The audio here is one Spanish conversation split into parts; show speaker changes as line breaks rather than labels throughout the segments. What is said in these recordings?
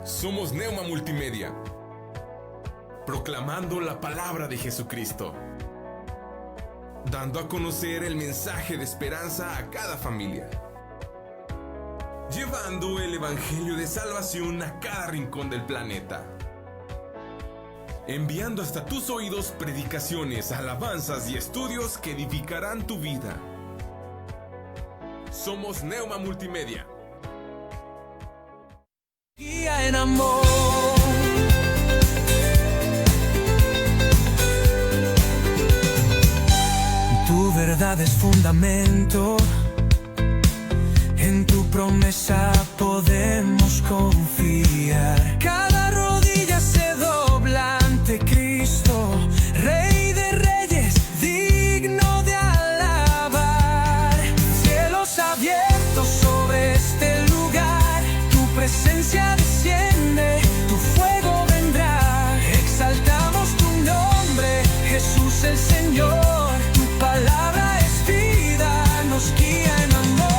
Somos Neuma Multimedia, proclamando la palabra de Jesucristo, dando a conocer el mensaje de esperanza a cada familia, llevando el evangelio de salvación a cada rincón del planeta, enviando hasta tus oídos predicaciones, alabanzas y estudios que edificarán tu vida. Somos Neuma Multimedia.
Guía en amor. Tu verdad es fundamento. En tu promesa podemos confiar. Cada rodilla se dobla ante Cristo, Rey de Reyes, digno de alabar. Cielos abiertos sobre este lugar, tu presencia desciende, tu fuego vendrá. Exaltamos tu nombre, Jesús el Señor. Tu palabra es vida, nos guía en amor.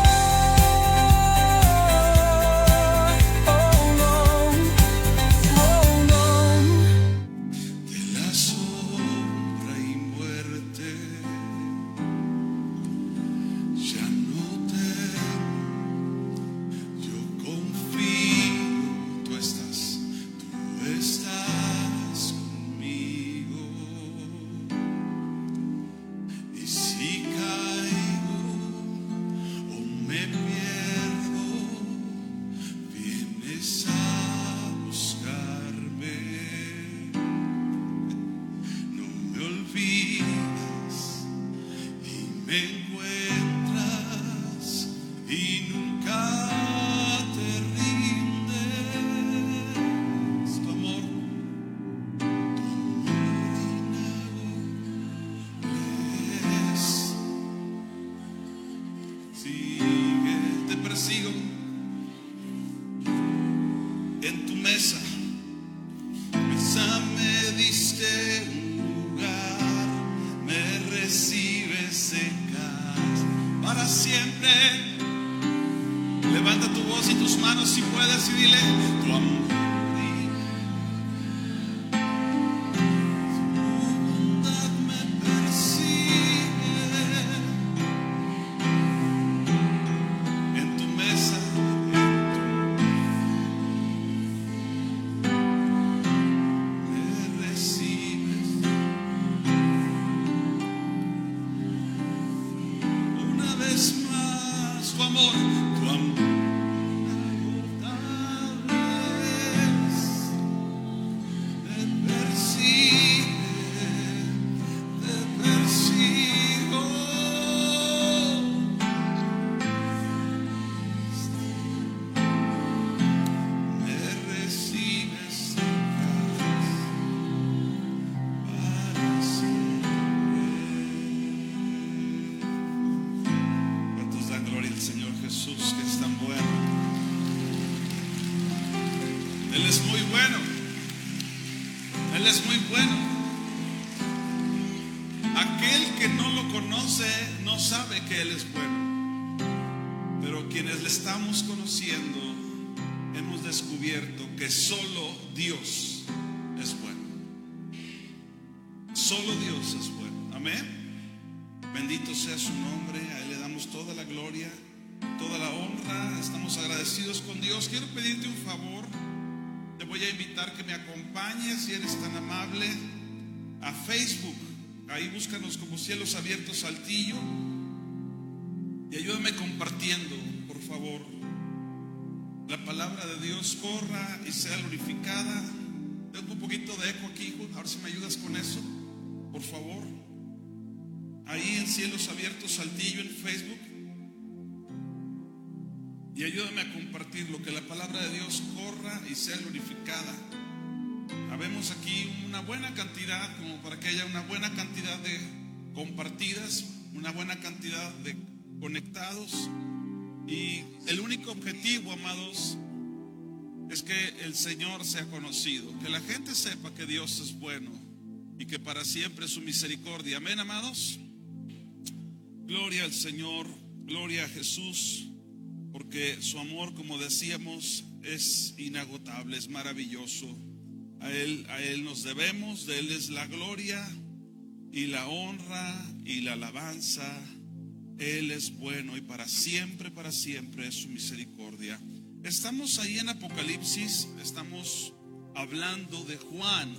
Quiero pedirte un favor. Te voy a invitar que me acompañes, si eres tan amable, a Facebook. Ahí búscanos como Cielos Abiertos Saltillo y ayúdame compartiendo, por favor. La palabra de Dios corra y sea glorificada. Tengo un poquito de eco aquí, a ver si me ayudas con eso, por favor. Ahí en Cielos Abiertos Saltillo en Facebook. Y ayúdame a compartirlo, que la palabra de Dios corra y sea glorificada. Habemos aquí una buena cantidad, como para que haya una buena cantidad de compartidas, una buena cantidad de conectados. Y el único objetivo, amados, es que el Señor sea conocido, que la gente sepa que Dios es bueno y que para siempre es su misericordia. Amén, amados. Gloria al Señor, gloria a Jesús. porque su amor, como decíamos, es inagotable, es maravilloso. A Él nos debemos, de Él es la gloria y la honra y la alabanza. Él es bueno y para siempre es su misericordia. Estamos ahí en Apocalipsis, estamos hablando de Juan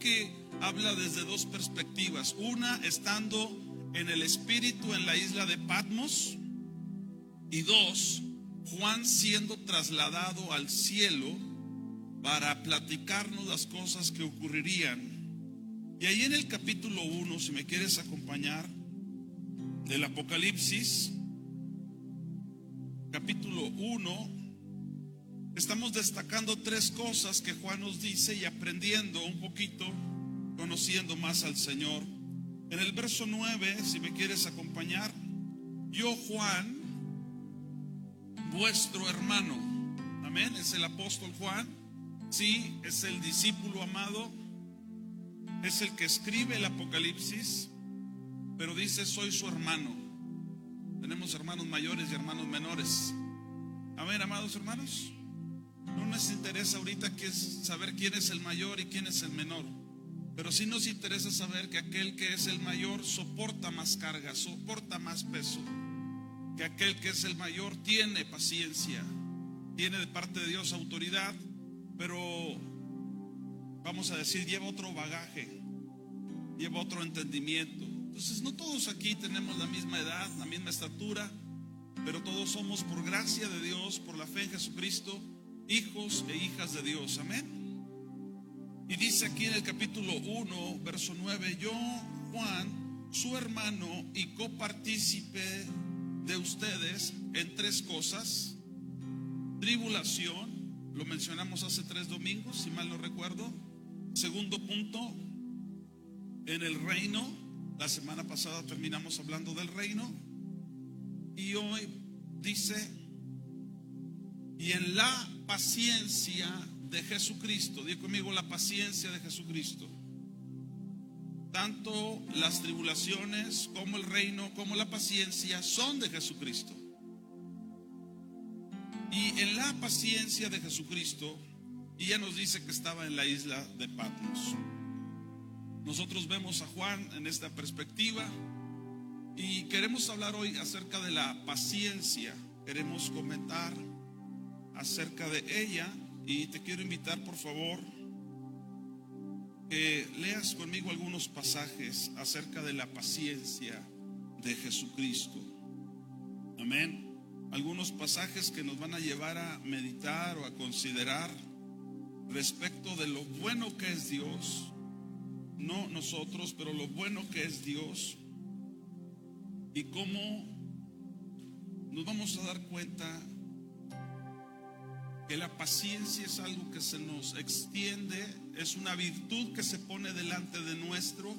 que habla desde dos perspectivas. Una, estando en el Espíritu en la isla de Patmos, y dos, Juan siendo trasladado al cielo para platicarnos las cosas que ocurrirían. Y ahí en el capítulo 1, si me quieres acompañar, del Apocalipsis, capítulo 1, estamos destacando tres cosas que Juan nos dice y aprendiendo un poquito, conociendo más al Señor. En el verso 9, si me quieres acompañar: yo, Juan, vuestro hermano. Amén. Es el apóstol Juan. Sí, es el discípulo amado. Es el que escribe el Apocalipsis. Pero dice: soy su hermano. Tenemos hermanos mayores y hermanos menores. Amén, amados hermanos. No nos interesa ahorita saber quién es el mayor y quién es el menor, pero sí nos interesa saber que aquel que es el mayor soporta más carga, soporta más peso. Que aquel que es el mayor tiene paciencia, tiene de parte de Dios autoridad, pero vamos a decir, lleva otro bagaje, lleva otro entendimiento. Entonces no todos aquí tenemos la misma edad, la misma estatura, pero todos somos, por gracia de Dios, por la fe en Jesucristo, hijos e hijas de Dios. Amén. Y dice aquí en el capítulo 1, verso 9: yo, Juan, su hermano y copartícipe de ustedes en tres cosas: tribulación, lo mencionamos hace 3 domingos, si mal no recuerdo. Segundo punto, en el reino. La semana pasada terminamos hablando del reino. Y hoy dice: y en la paciencia de Jesucristo. Diga conmigo: la paciencia de Jesucristo. Tanto las tribulaciones como el reino como la paciencia son de Jesucristo. Y en la paciencia de Jesucristo, y ya nos dice que estaba en la isla de Patmos. Nosotros vemos a Juan en esta perspectiva y queremos hablar hoy acerca de la paciencia. Queremos comentar acerca de ella y te quiero invitar, por favor, que leas conmigo algunos pasajes acerca de la paciencia de Jesucristo. Amén. Algunos pasajes que nos van a llevar a meditar o a considerar respecto de lo bueno que es Dios. No nosotros, pero lo bueno que es Dios. Y cómo nos vamos a dar cuenta que la paciencia es algo que se nos extiende, es una virtud que se pone delante de nuestro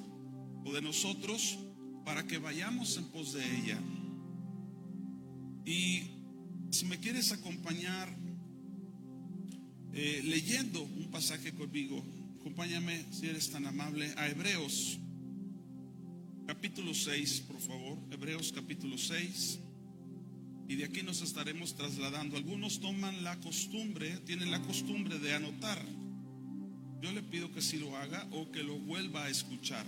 o de nosotros para que vayamos en pos de ella. Y si me quieres acompañar leyendo un pasaje conmigo, acompáñame, si eres tan amable, a Hebreos capítulo 6, por favor. Hebreos capítulo 6. Y de aquí nos estaremos trasladando. Algunos toman la costumbre, tienen la costumbre de anotar. Yo le pido que sí lo haga o que lo vuelva a escuchar.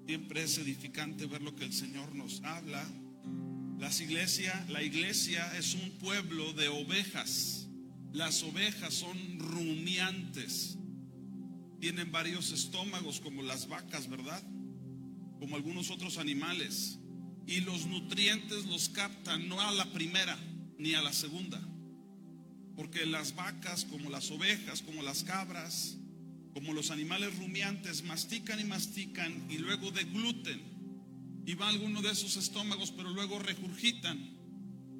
Siempre es edificante ver lo que el Señor nos habla. La iglesia es un pueblo de ovejas. Las ovejas son rumiantes. Tienen varios estómagos como las vacas, ¿verdad? Como algunos otros animales. Y los nutrientes los captan no a la primera ni a la segunda. Porque las vacas, como las ovejas, como las cabras, como los animales rumiantes, mastican y luego degluten. Y va alguno de esos estómagos, pero luego regurgitan.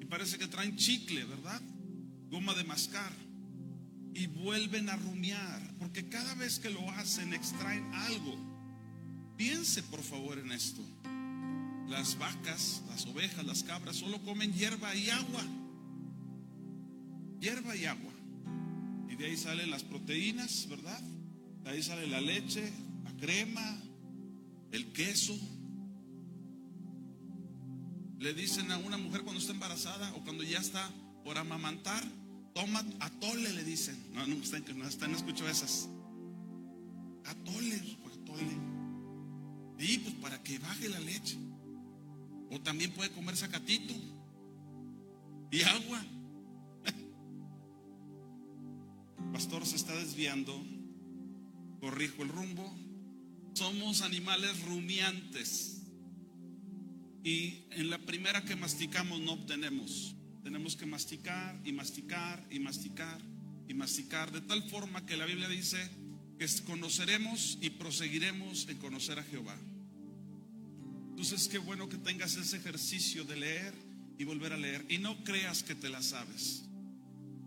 Y parece que traen chicle, ¿verdad? Goma de mascar. Y vuelven a rumiar. Porque cada vez que lo hacen, extraen algo. Piense por favor en esto. Las vacas, las ovejas, las cabras solo comen hierba y agua. Hierba y agua. Y de ahí salen las proteínas, ¿verdad? De ahí sale la leche, la crema, el queso. Le dicen a una mujer cuando está embarazada o cuando ya está por amamantar, toma atole, le dicen. No están escuchando esas. Atole. Y pues para que baje la leche. O también puede comer zacatito y agua. Pastor, se está desviando. Corrijo el rumbo. Somos animales rumiantes. Y en la primera que masticamos no obtenemos. Tenemos que masticar y masticar y masticar y masticar, de tal forma que la Biblia dice que conoceremos y proseguiremos en conocer a Jehová. Entonces, qué bueno que tengas ese ejercicio de leer y volver a leer. Y no creas que te la sabes,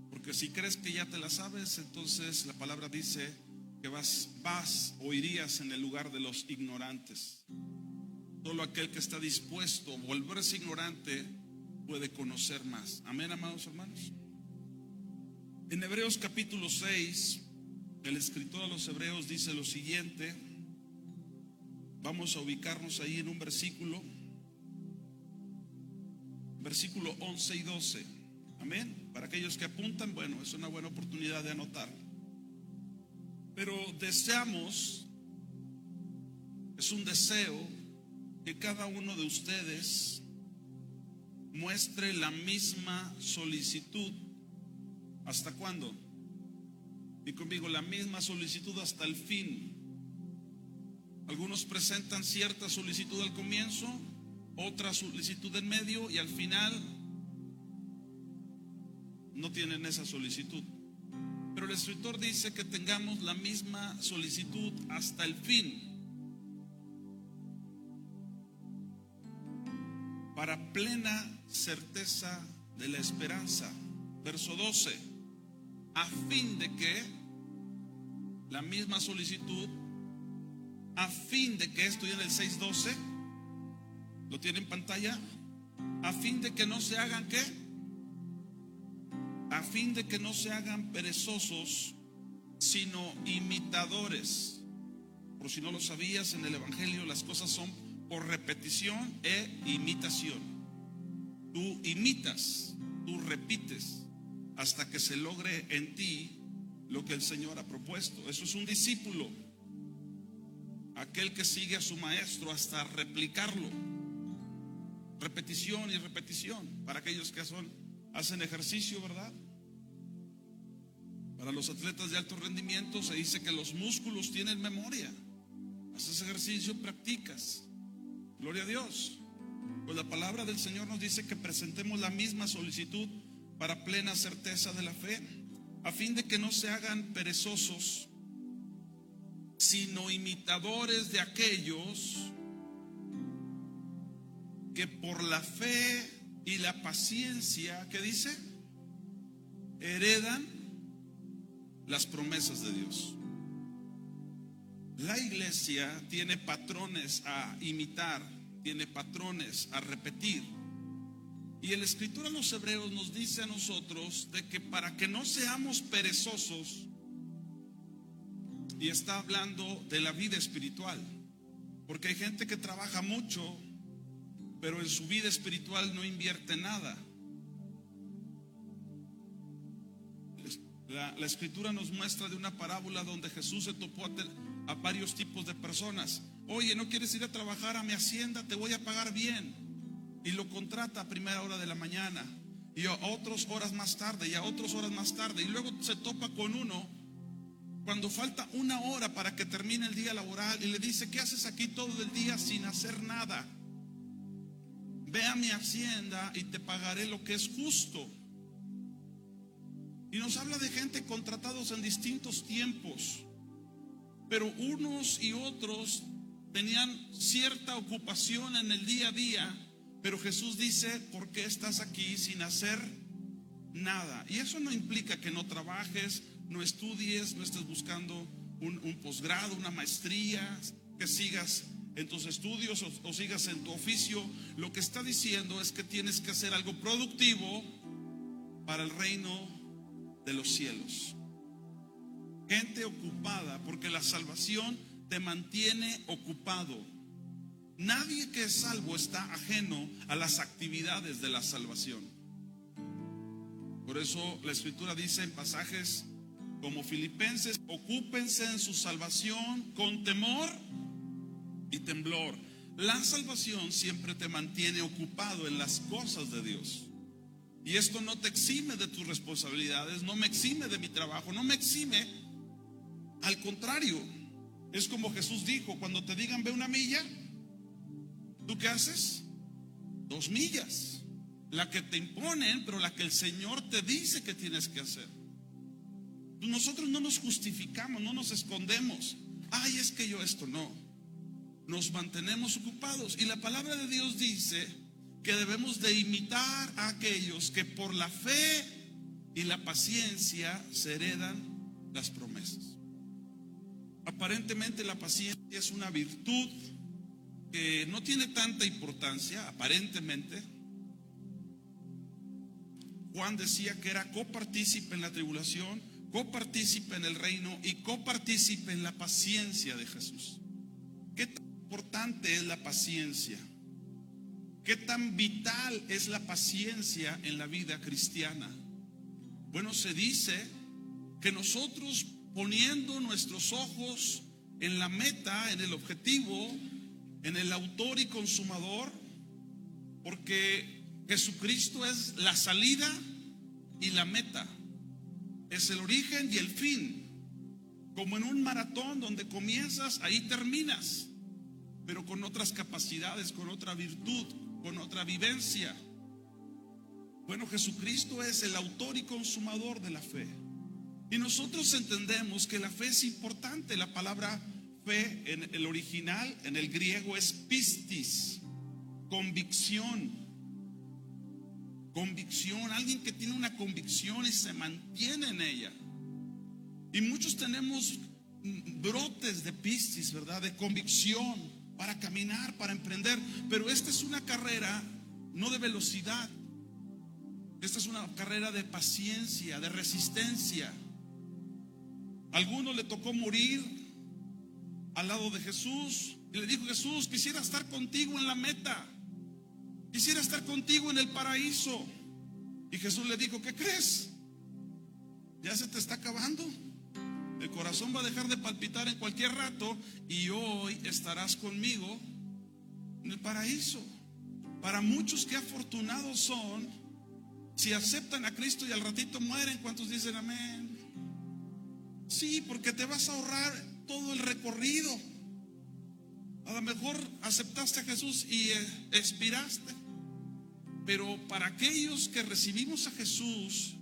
porque si crees que ya te la sabes, entonces la palabra dice que vas o irías en el lugar de los ignorantes. Solo aquel que está dispuesto a volverse ignorante puede conocer más. Amén, amados hermanos. En Hebreos capítulo 6, el escritor a los Hebreos dice lo siguiente. Vamos a ubicarnos ahí en un versículo 11 y 12. Amén. Para aquellos que apuntan, bueno, es una buena oportunidad de anotar. Pero deseamos, es un deseo, que cada uno de ustedes muestre la misma solicitud. ¿Hasta cuándo? Y conmigo, la misma solicitud hasta el fin. Algunos presentan cierta solicitud al comienzo, otra solicitud en medio, y al final no tienen esa solicitud. Pero el escritor dice que tengamos la misma solicitud hasta el fin, para plena certeza de la esperanza. Verso 12. A fin de que la misma solicitud, a fin de que, estoy en el 6:12, lo tiene en pantalla, a fin de que no se hagan, ¿qué? A fin de que no se hagan perezosos, sino imitadores. Por si no lo sabías, en el Evangelio las cosas son por repetición e imitación. Tú imitas, tú repites hasta que se logre en ti lo que el Señor ha propuesto. Eso es un discípulo, aquel que sigue a su maestro hasta replicarlo. Repetición y repetición. Para aquellos que hacen ejercicio, ¿verdad? Para los atletas de alto rendimiento se dice que los músculos tienen memoria. Haces ejercicio, practicas. Gloria a Dios. Pues la palabra del Señor nos dice que presentemos la misma solicitud para plena certeza de la fe, a fin de que no se hagan perezosos, sino imitadores de aquellos que por la fe y la paciencia, ¿qué dice? Heredan las promesas de Dios. La iglesia tiene patrones a imitar, tiene patrones a repetir. Y el escritor a los Hebreos nos dice a nosotros de que para que no seamos perezosos, y está hablando de la vida espiritual, porque hay gente que trabaja mucho, pero en su vida espiritual no invierte nada. La escritura nos muestra de una parábola donde Jesús se topó a varios tipos de personas. Oye, ¿no quieres ir a trabajar a mi hacienda? Te voy a pagar bien. Y lo contrata a primera hora de la mañana, y a otras horas más tarde, y a otras horas más tarde. Y luego se topa con uno cuando falta una hora para que termine el día laboral, y le dice: ¿qué haces aquí todo el día sin hacer nada? Ve a mi hacienda y te pagaré lo que es justo. Y nos habla de gente contratados en distintos tiempos, pero unos y otros tenían cierta ocupación en el día a día. Pero Jesús dice: ¿por qué estás aquí sin hacer nada? Y eso no implica que no trabajes, no estudies, no estés buscando un posgrado, una maestría, que sigas en tus estudios o sigas en tu oficio. Lo que está diciendo es que tienes que hacer algo productivo para el reino de los cielos. Gente ocupada, porque la salvación te mantiene ocupado. Nadie que es salvo está ajeno a las actividades de la salvación. Por eso la Escritura dice en pasajes como Filipenses: ocúpense en su salvación con temor y temblor. La salvación siempre te mantiene ocupado en las cosas de Dios. Y esto no te exime de tus responsabilidades, no me exime de mi trabajo, no me exime. Al contrario, es como Jesús dijo: cuando te digan ve 1 milla, ¿tú qué haces? 2 millas. La que te imponen, pero la que el Señor te dice que tienes que hacer. Nosotros no nos justificamos, no nos escondemos. Ay, es que yo esto no. Nos mantenemos ocupados. Y la palabra de Dios dice que debemos de imitar a aquellos que por la fe y la paciencia se heredan las promesas. Aparentemente la paciencia es una virtud que no tiene tanta importancia, aparentemente. Juan decía que era copartícipe en la tribulación, copartícipe en el reino y copartícipe en la paciencia de Jesús. ¿Qué tan importante es la paciencia? ¿Qué tan vital es la paciencia en la vida cristiana? Bueno, se dice que nosotros, poniendo nuestros ojos en la meta, en el objetivo, en el autor y consumador, porque Jesucristo es la salida y la meta, es el origen y el fin. Como en un maratón donde comienzas, ahí terminas, pero con otras capacidades, con otra virtud, con otra vivencia. Bueno, Jesucristo es el autor y consumador de la fe. Y nosotros entendemos que la fe es importante. La palabra fe en el original, en el griego, es pistis, convicción. Convicción, alguien que tiene una convicción y se mantiene en ella. Y muchos tenemos brotes de pistis, ¿verdad? De convicción para caminar, para emprender. Pero esta es una carrera no de velocidad. Esta es una carrera de paciencia, de resistencia. A alguno le tocó morir al lado de Jesús y le dijo: Jesús, quisiera estar contigo en la meta, quisiera estar contigo en el paraíso. Y Jesús le dijo: ¿qué crees? Ya se te está acabando. El corazón va a dejar de palpitar en cualquier rato y hoy estarás conmigo en el paraíso. Para muchos, qué afortunados son si aceptan a Cristo y al ratito mueren. ¿Cuántos dicen amén? Sí, porque te vas a ahorrar todo el recorrido. A lo mejor aceptaste a Jesús y expiraste. Pero para aquellos que recibimos a Jesús,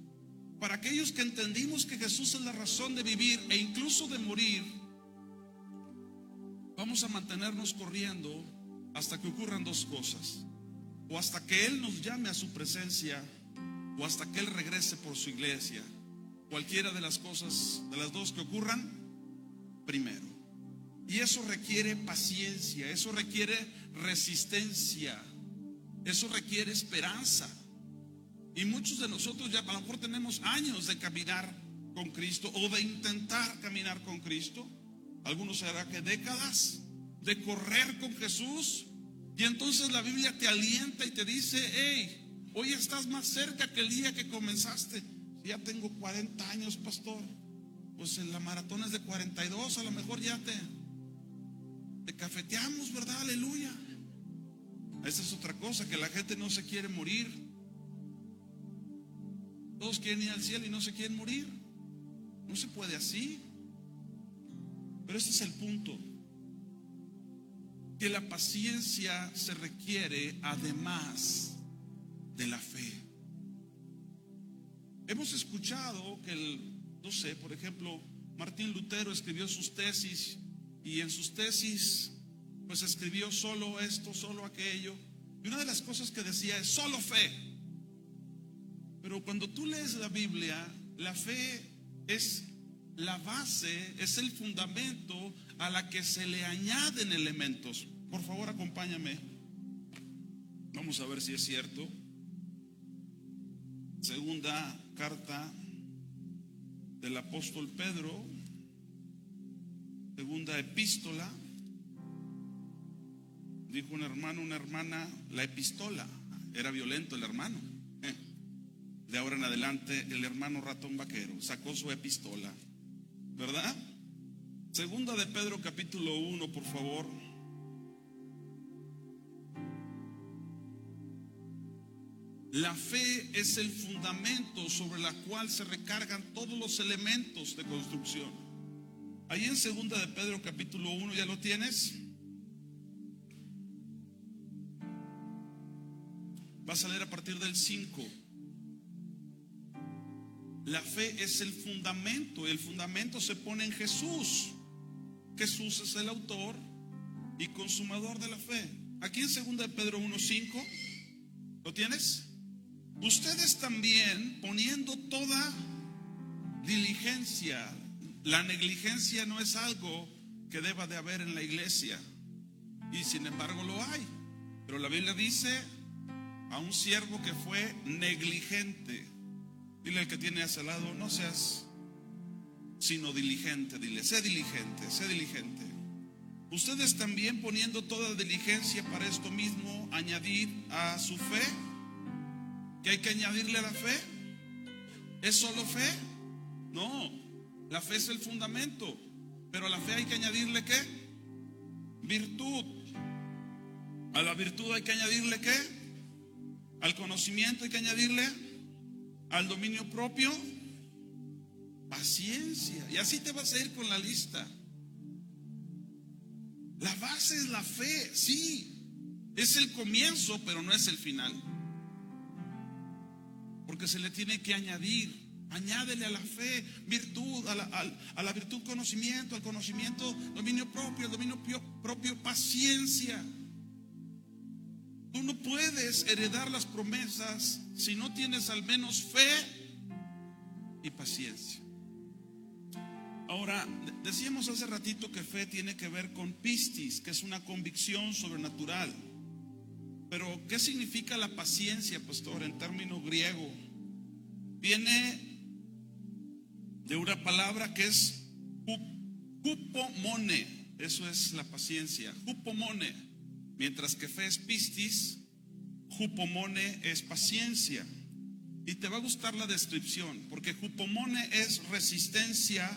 para aquellos que entendimos que Jesús es la razón de vivir e incluso de morir, vamos a mantenernos corriendo hasta que ocurran dos cosas: o hasta que Él nos llame a su presencia, o hasta que Él regrese por su iglesia. Cualquiera de las cosas, de las dos que ocurran, primero. Y eso requiere paciencia, eso requiere resistencia, eso requiere esperanza. Y muchos de nosotros ya a lo mejor tenemos años de caminar con Cristo o de intentar caminar con Cristo. Algunos será que décadas de correr con Jesús. Y entonces la Biblia te alienta y te dice: hey, hoy estás más cerca que el día que comenzaste. Ya tengo 40 años, pastor. Pues en la maratón es de 42, a lo mejor ya te cafeteamos, ¿verdad? Aleluya. Esa es otra cosa, que la gente no se quiere morir. Todos quieren ir al cielo y no se quieren morir. No se puede así. Pero este es el punto: que la paciencia se requiere además de la fe. Hemos escuchado que no sé, por ejemplo, Martín Lutero escribió sus tesis, y en sus tesis pues escribió solo esto, solo aquello, y una de las cosas que decía es solo fe. Pero cuando tú lees la Biblia, la fe es la base, es el fundamento a la que se le añaden elementos. Por favor, acompáñame. Vamos a ver si es cierto. Segunda carta del apóstol Pedro, segunda epístola. Dijo un hermano, una hermana, la epístola. Era violento el hermano. de ahora en adelante el hermano ratón vaquero sacó su epistola, ¿verdad? Segunda de Pedro capítulo 1, por favor. La fe es el fundamento sobre la cual se recargan todos los elementos de construcción. Ahí en segunda de Pedro capítulo 1, ¿ya lo tienes? Vas a leer a partir del 5. La fe es el fundamento, y el fundamento se pone en Jesús. Jesús es el autor y consumador de la fe. Aquí en 2 de Pedro 1:5, ¿lo tienes? Ustedes también, poniendo toda diligencia. La negligencia no es algo que deba de haber en la iglesia, y sin embargo lo hay. Pero la Biblia dice a un siervo que fue negligente. Dile al que tiene a su lado: no seas sino diligente. Dile: sé diligente, sé diligente. Ustedes también, poniendo toda diligencia para esto mismo, añadir a su fe. ¿Qué hay que añadirle a la fe? ¿Es solo fe? No, la fe es el fundamento. Pero a la fe hay que añadirle ¿qué? Virtud. A la virtud hay que añadirle ¿qué? Al conocimiento hay que añadirle, al dominio propio, paciencia. Y así te vas a ir con la lista. La base es la fe, sí. Es el comienzo, pero no es el final. Porque se le tiene que añadir. Añádele a la fe virtud, a la virtud conocimiento, al conocimiento dominio propio, al dominio propio paciencia. Tú no puedes heredar las promesas si no tienes al menos fe y paciencia. Ahora, decíamos hace ratito que fe tiene que ver con pistis, que es una convicción sobrenatural. Pero, ¿qué significa la paciencia, pastor, en término griego? Viene de una palabra que es hupomone. Eso es la paciencia, hupomone. Mientras que fe es pistis, hupomone es paciencia. Y te va a gustar la descripción, porque hupomone es resistencia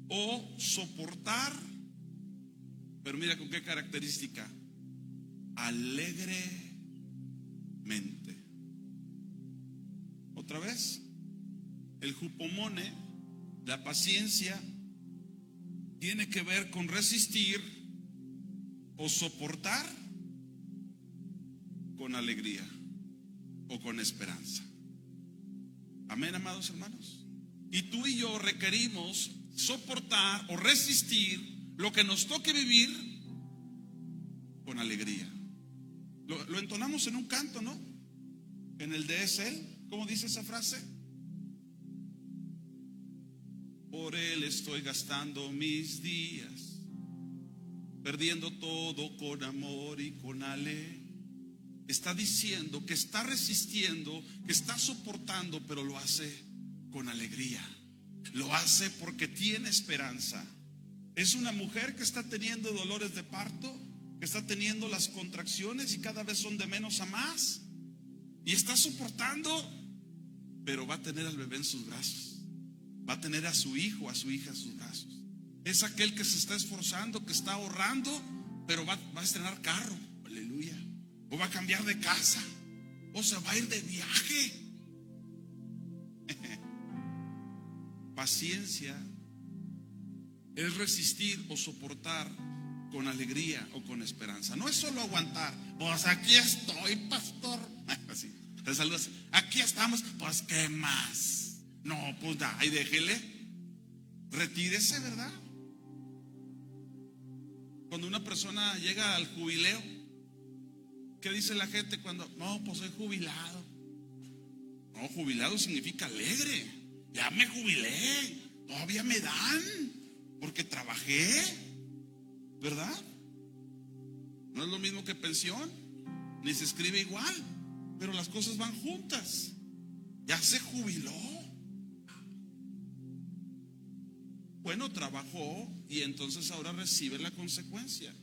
o soportar. Pero mira con qué característica: alegremente. Otra vez, el hupomone, la paciencia, tiene que ver con resistir o soportar con alegría o con esperanza. Amén, amados hermanos. Y tú y yo requerimos soportar o resistir lo que nos toque vivir con alegría. Lo entonamos en un canto, ¿no? En el de Es Él. ¿Cómo dice esa frase? Por Él estoy gastando mis días, perdiendo todo con amor y con alegría. Está diciendo que está resistiendo, que está soportando, pero lo hace con alegría. Lo hace porque tiene esperanza. Es una mujer que está teniendo dolores de parto, que está teniendo las contracciones y cada vez son de menos a más, y está soportando, pero va a tener al bebé en sus brazos, va a tener a su hijo, a su hija en sus brazos. Es aquel que se está esforzando, que está ahorrando, pero va a estrenar carro, aleluya, o va a cambiar de casa, o se va a ir de viaje. Paciencia es resistir o soportar con alegría o con esperanza. No es solo aguantar. Pues aquí estoy, pastor. Así, te saludas. Aquí estamos. Pues qué más. No, pues da, ahí déjele. Retírese, ¿verdad? Cuando una persona llega al jubileo, ¿qué dice la gente cuando? No, pues soy jubilado. No, jubilado significa alegre. Ya me jubilé, todavía me dan, porque trabajé, ¿verdad? No es lo mismo que pensión, ni se escribe igual, pero las cosas van juntas. Ya se jubiló. Bueno, trabajó y entonces ahora recibe la consecuencia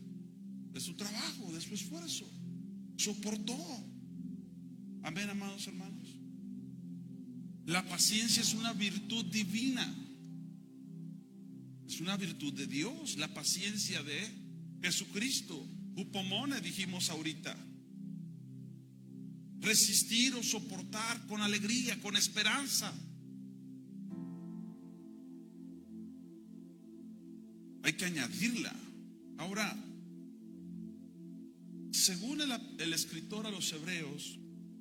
de su trabajo, de su esfuerzo. Soportó. Amén, amados hermanos. La paciencia es una virtud divina. Es una virtud de Dios, la paciencia de Jesucristo. Upomone, dijimos ahorita. Resistir o soportar con alegría, con esperanza. Hay que añadirla. Ahora, según el escritor a los Hebreos,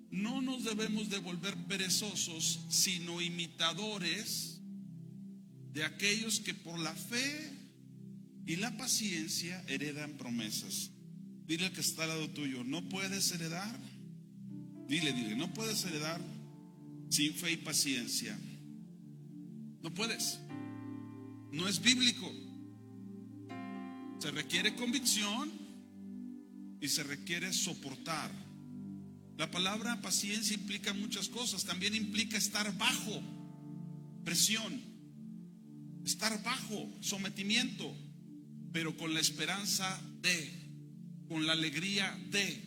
no nos debemos de volver perezosos, sino imitadores de aquellos que por la fe y la paciencia heredan promesas. Dile al que está al lado tuyo, no puedes heredar. Dile, no puedes heredar sin fe y paciencia. No puedes. No es bíblico. Se requiere convicción y se requiere soportar. La palabra paciencia implica muchas cosas. También implica estar bajo presión, estar bajo sometimiento, pero con la esperanza de, con la alegría de.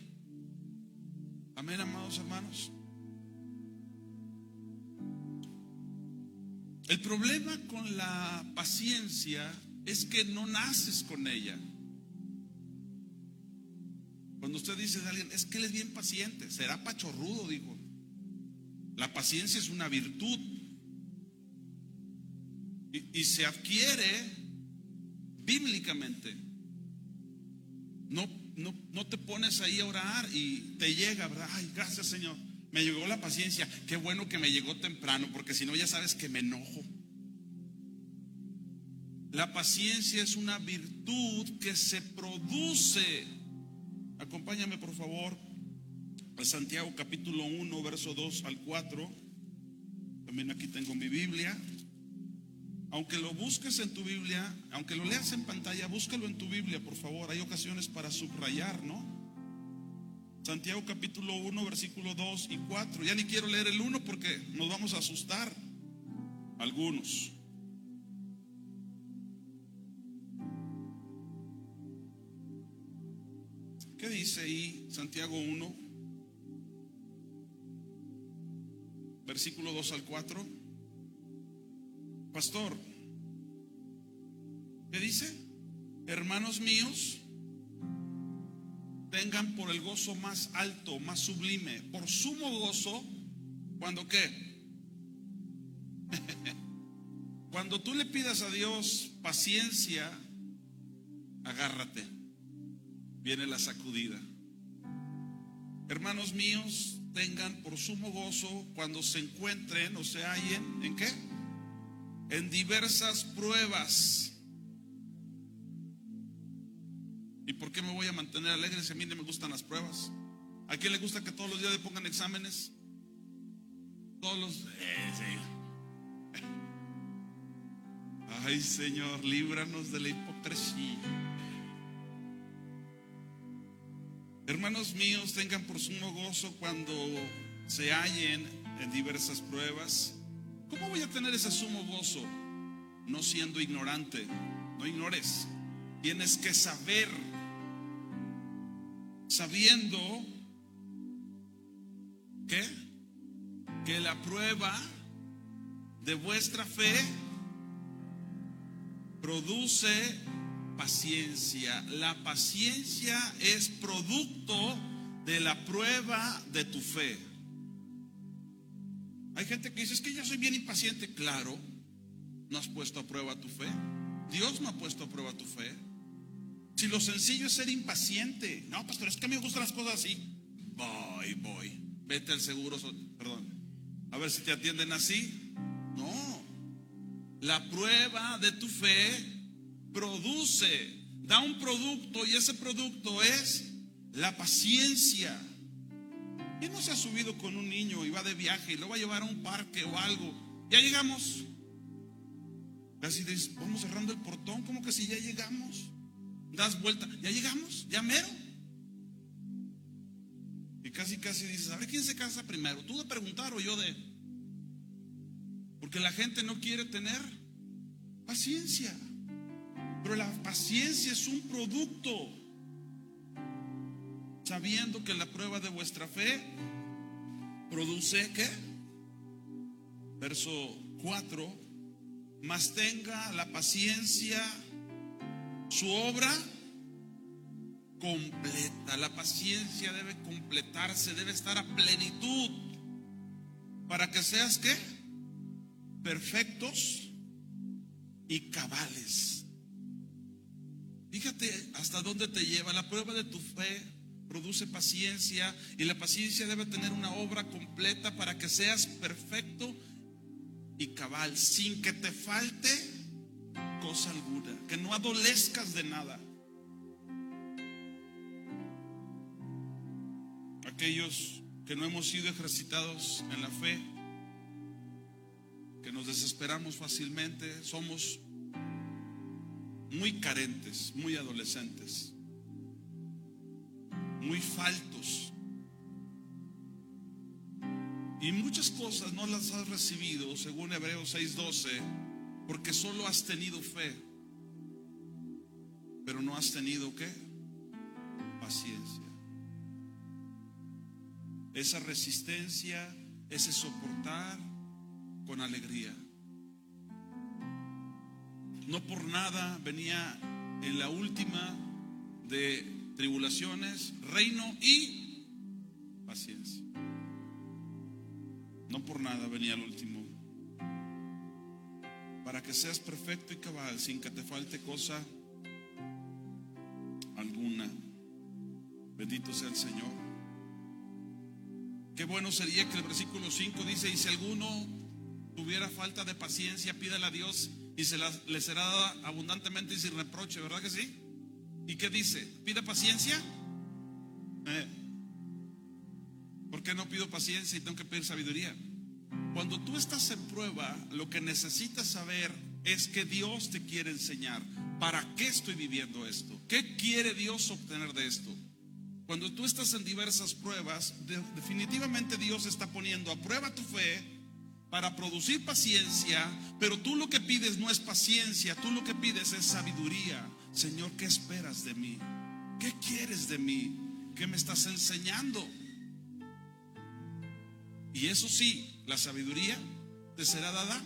Amén, amados hermanos. El problema con la paciencia es que no naces con ella. Cuando usted dice de alguien, es que él es bien paciente, será pachorrudo, digo. La paciencia es una virtud y se adquiere bíblicamente. No te pones ahí a orar y te llega, ¿verdad? Ay, gracias, Señor, me llegó la paciencia. Qué bueno que me llegó temprano, porque si no ya sabes que me enojo. La paciencia es una virtud que se produce. Acompáñame por favor a Santiago capítulo 1 verso 2 al 4. También aquí tengo mi Biblia. Aunque lo busques en tu Biblia, aunque lo leas en pantalla, búscalo en tu Biblia por favor. Hay ocasiones para subrayar, ¿no? Santiago capítulo 1 versículo 2 y 4. Ya ni quiero leer el 1 porque nos vamos a asustar algunos. ¿Qué dice ahí Santiago 1, versículo 2 al 4? Pastor, ¿qué dice? Hermanos míos, tengan por el gozo más alto, más sublime, por sumo gozo, ¿cuando qué? Cuando tú le pidas a Dios paciencia, agárrate. Viene la sacudida. Hermanos míos, tengan por sumo gozo cuando se encuentren o se hallen, ¿en qué? En diversas pruebas. ¿Y por qué me voy a mantener alegre si a mí no me gustan las pruebas? ¿A quién le gusta que todos los días le pongan exámenes? Todos los... sí. Ay, Señor, líbranos de la hipocresía. Hermanos míos, tengan por sumo gozo cuando se hallen en diversas pruebas. ¿Cómo voy a tener ese sumo gozo? No siendo ignorante. No ignores. Tienes que saber, sabiendo que la prueba de vuestra fe produce paciencia. La paciencia es producto de la prueba de tu fe. Hay gente que dice, es que yo soy bien impaciente. Claro, no has puesto a prueba tu fe. Dios no ha puesto a prueba tu fe. Si lo sencillo es ser impaciente. No, pastor, es que me gustan las cosas así. Voy. Vete al seguro, perdón, a ver si te atienden así. No. La prueba de tu fe produce, da un producto, y ese producto es la paciencia. ¿Quién no se ha subido con un niño y va de viaje y lo va a llevar a un parque o algo? Ya llegamos. Casi dices, vamos cerrando el portón, como que si ya llegamos. Das vuelta, ya llegamos, ya mero. Y casi dices, a ver quién se casa primero, tú de preguntar o yo de. Porque la gente no quiere tener paciencia. Pero la paciencia es un producto, sabiendo que la prueba de vuestra fe produce ¿qué? Verso 4: mas tenga la paciencia su obra completa. La paciencia debe completarse, debe estar a plenitud, para que seas ¿qué? Perfectos y cabales. Fíjate hasta dónde te lleva. La prueba de tu fe produce paciencia, y la paciencia debe tener una obra completa para que seas perfecto y cabal, sin que te falte cosa alguna, que no adolezcas de nada. Aquellos que no hemos sido ejercitados en la fe, que nos desesperamos fácilmente, somos muy carentes, muy adolescentes, muy faltos, y muchas cosas no las has recibido, según Hebreos 6:12, porque solo has tenido fe, pero no has tenido ¿qué? Paciencia. Esa resistencia, ese soportar con alegría. No por nada venía en la última de tribulaciones, reino y paciencia. No por nada venía el último, para que seas perfecto y cabal, sin que te falte cosa alguna. Bendito sea el Señor. Qué bueno sería que el versículo 5 dice: y si alguno tuviera falta de paciencia, pídale a Dios y le será dada abundantemente y sin reproche. ¿Verdad que sí? ¿Y qué dice? ¿Pide paciencia? ¿Por qué no pido paciencia y tengo que pedir sabiduría? Cuando tú estás en prueba, lo que necesitas saber es que Dios te quiere enseñar. ¿Para qué estoy viviendo esto? ¿Qué quiere Dios obtener de esto? Cuando tú estás en diversas pruebas, definitivamente Dios está poniendo a prueba tu fe para producir paciencia, pero tú lo que pides no es paciencia, tú lo que pides es sabiduría. Señor, ¿qué esperas de mí? ¿Qué quieres de mí? ¿Qué me estás enseñando? Y eso sí, la sabiduría te será dada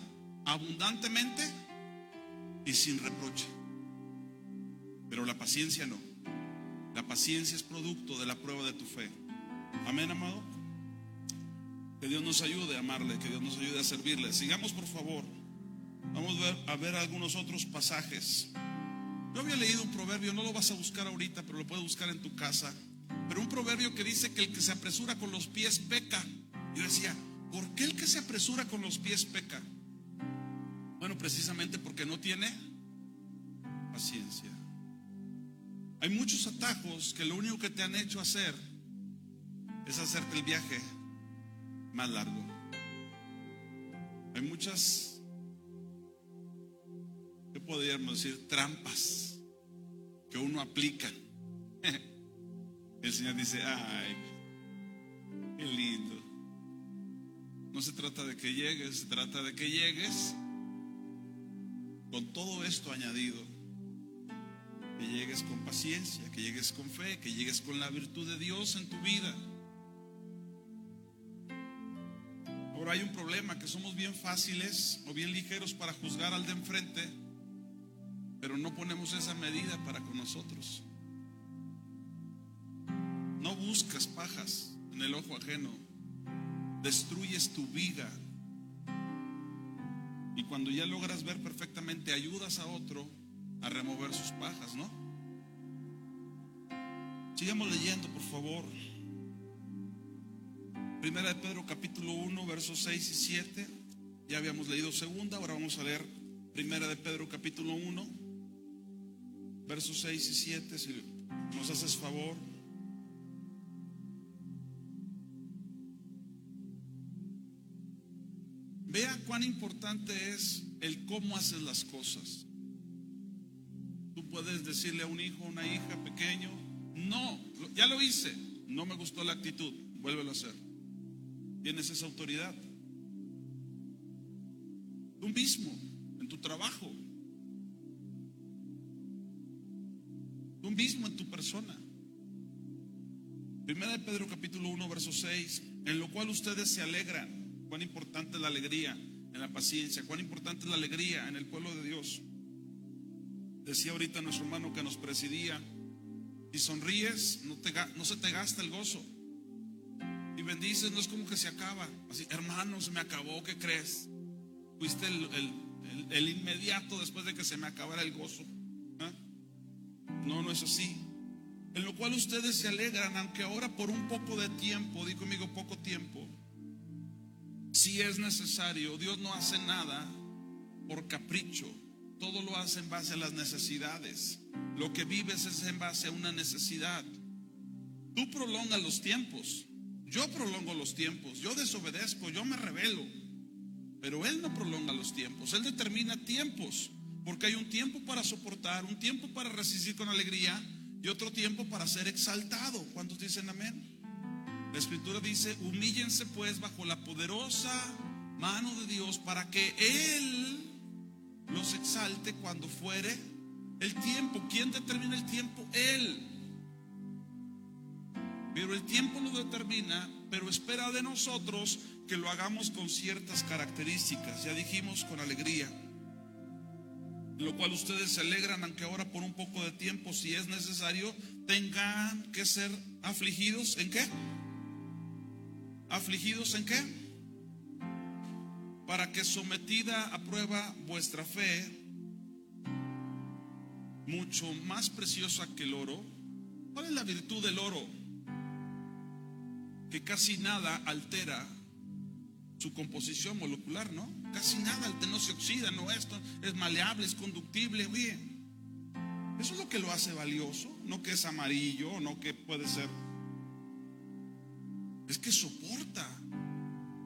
abundantemente y sin reproche, pero la paciencia no. La paciencia es producto de la prueba de tu fe. Amén, amado. Que Dios nos ayude a amarle, que Dios nos ayude a servirle. Sigamos, por favor. Vamos a ver algunos otros pasajes. Yo había leído un proverbio, no lo vas a buscar ahorita, pero lo puedes buscar en tu casa. Pero un proverbio que dice que el que se apresura con los pies peca. Yo decía, ¿por qué el que se apresura con los pies peca? Bueno, precisamente porque no tiene paciencia. Hay muchos atajos que lo único que te han hecho hacer es hacerte el viaje más largo. Hay muchas, ¿qué podríamos decir? Trampas que uno aplica. El Señor dice, ay, qué lindo. No se trata de que llegues, se trata de que llegues con todo esto añadido. Que llegues con paciencia, que llegues con fe, que llegues con la virtud de Dios en tu vida. Ahora hay un problema, que somos bien fáciles o bien ligeros para juzgar al de enfrente, pero no ponemos esa medida para con nosotros. No buscas pajas en el ojo ajeno, destruyes tu viga, y cuando ya logras ver perfectamente, ayudas a otro a remover sus pajas, ¿no? Sigamos leyendo, por favor. Primera de Pedro capítulo 1, versos 6 y 7. Ya habíamos leído segunda, ahora vamos a leer Primera de Pedro capítulo 1, versos 6 y 7, si nos haces favor. Vea cuán importante es el cómo haces las cosas. Tú puedes decirle a un hijo, a una hija pequeño, no, ya lo hice, no me gustó la actitud, vuélvelo a hacer. Tienes esa autoridad. Tú mismo, en tu trabajo, tú mismo en tu persona. Primera de Pedro capítulo 1, verso 6. en lo cual ustedes se alegran. Cuán importante es la alegría en la paciencia, cuán importante es la alegría en el pueblo de Dios. Decía ahorita nuestro hermano que nos presidía: si sonríes, no se te gasta el gozo. Y bendices, no es como que se acaba. Así, hermano, se me acabó, ¿qué crees? Fuiste el inmediato después de que se me acabara el gozo. ¿Ah? No, no es así. En lo cual ustedes se alegran, aunque ahora por un poco de tiempo, di conmigo, poco tiempo, si es necesario. Dios no hace nada por capricho, todo lo hace en base a las necesidades. Lo que vives es en base a una necesidad. Tú prolongas los tiempos, yo prolongo los tiempos, yo desobedezco, yo me rebelo, pero Él no prolonga los tiempos. Él determina tiempos, porque hay un tiempo para soportar, un tiempo para resistir con alegría y otro tiempo para ser exaltado. ¿Cuántos dicen amén? La Escritura dice: humíllense pues bajo la poderosa mano de Dios, para que Él los exalte cuando fuere el tiempo. ¿Quién determina el tiempo? Él. Pero el tiempo lo determina, pero espera de nosotros que lo hagamos con ciertas características. Ya dijimos, con alegría, lo cual ustedes se alegran, aunque ahora por un poco de tiempo, si es necesario, tengan que ser afligidos. ¿En qué? ¿Afligidos en qué? Para que, sometida a prueba vuestra fe, mucho más preciosa que el oro. ¿Cuál es la virtud del oro? Que casi nada altera su composición molecular, ¿no? Casi nada, no se oxida, no, esto es maleable, es conductible. Oye, eso es lo que lo hace valioso, no que es amarillo, no que puede ser. Es que soporta,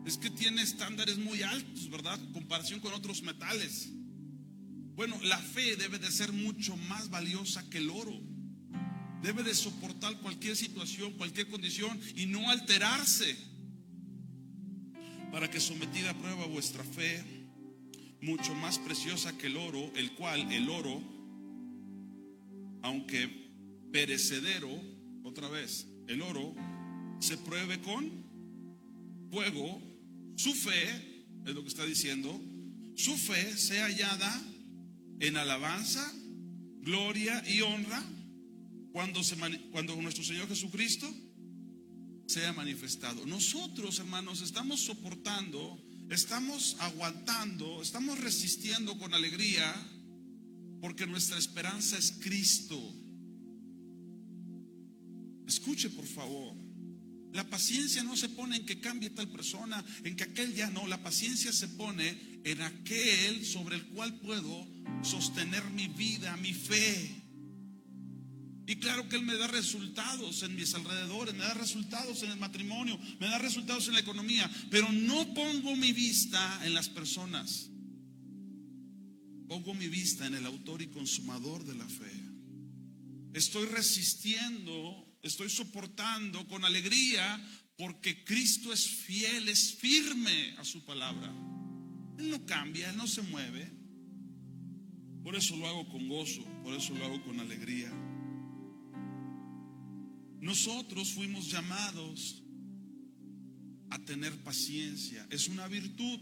es que tiene estándares muy altos, ¿verdad? En comparación con otros metales. Bueno, la fe debe de ser mucho más valiosa que el oro. Debe de soportar cualquier situación, cualquier condición y no alterarse. Para que, sometida a prueba vuestra fe, mucho más preciosa que el oro, el cual el oro, aunque perecedero, otra vez, el oro se pruebe con fuego, su fe, es lo que está diciendo, su fe sea hallada en alabanza, gloria y honra cuando nuestro Señor Jesucristo sea manifestado. Nosotros, hermanos, estamos soportando, estamos aguantando, estamos resistiendo con alegría, porque nuestra esperanza es Cristo. Escuche, por favor. La paciencia no se pone en que cambie tal persona, en que aquel ya no. La paciencia se pone en aquel sobre el cual puedo sostener mi vida, mi fe. Y claro que Él me da resultados en mis alrededores, me da resultados en el matrimonio, me da resultados en la economía, pero no pongo mi vista en las personas. Pongo mi vista en el autor y consumador de la fe. Estoy resistiendo, estoy soportando con alegría, porque Cristo es fiel, es firme a su palabra. Él no cambia, Él no se mueve. Por eso lo hago con gozo, por eso lo hago con alegría. Nosotros fuimos llamados a tener paciencia. Es una virtud.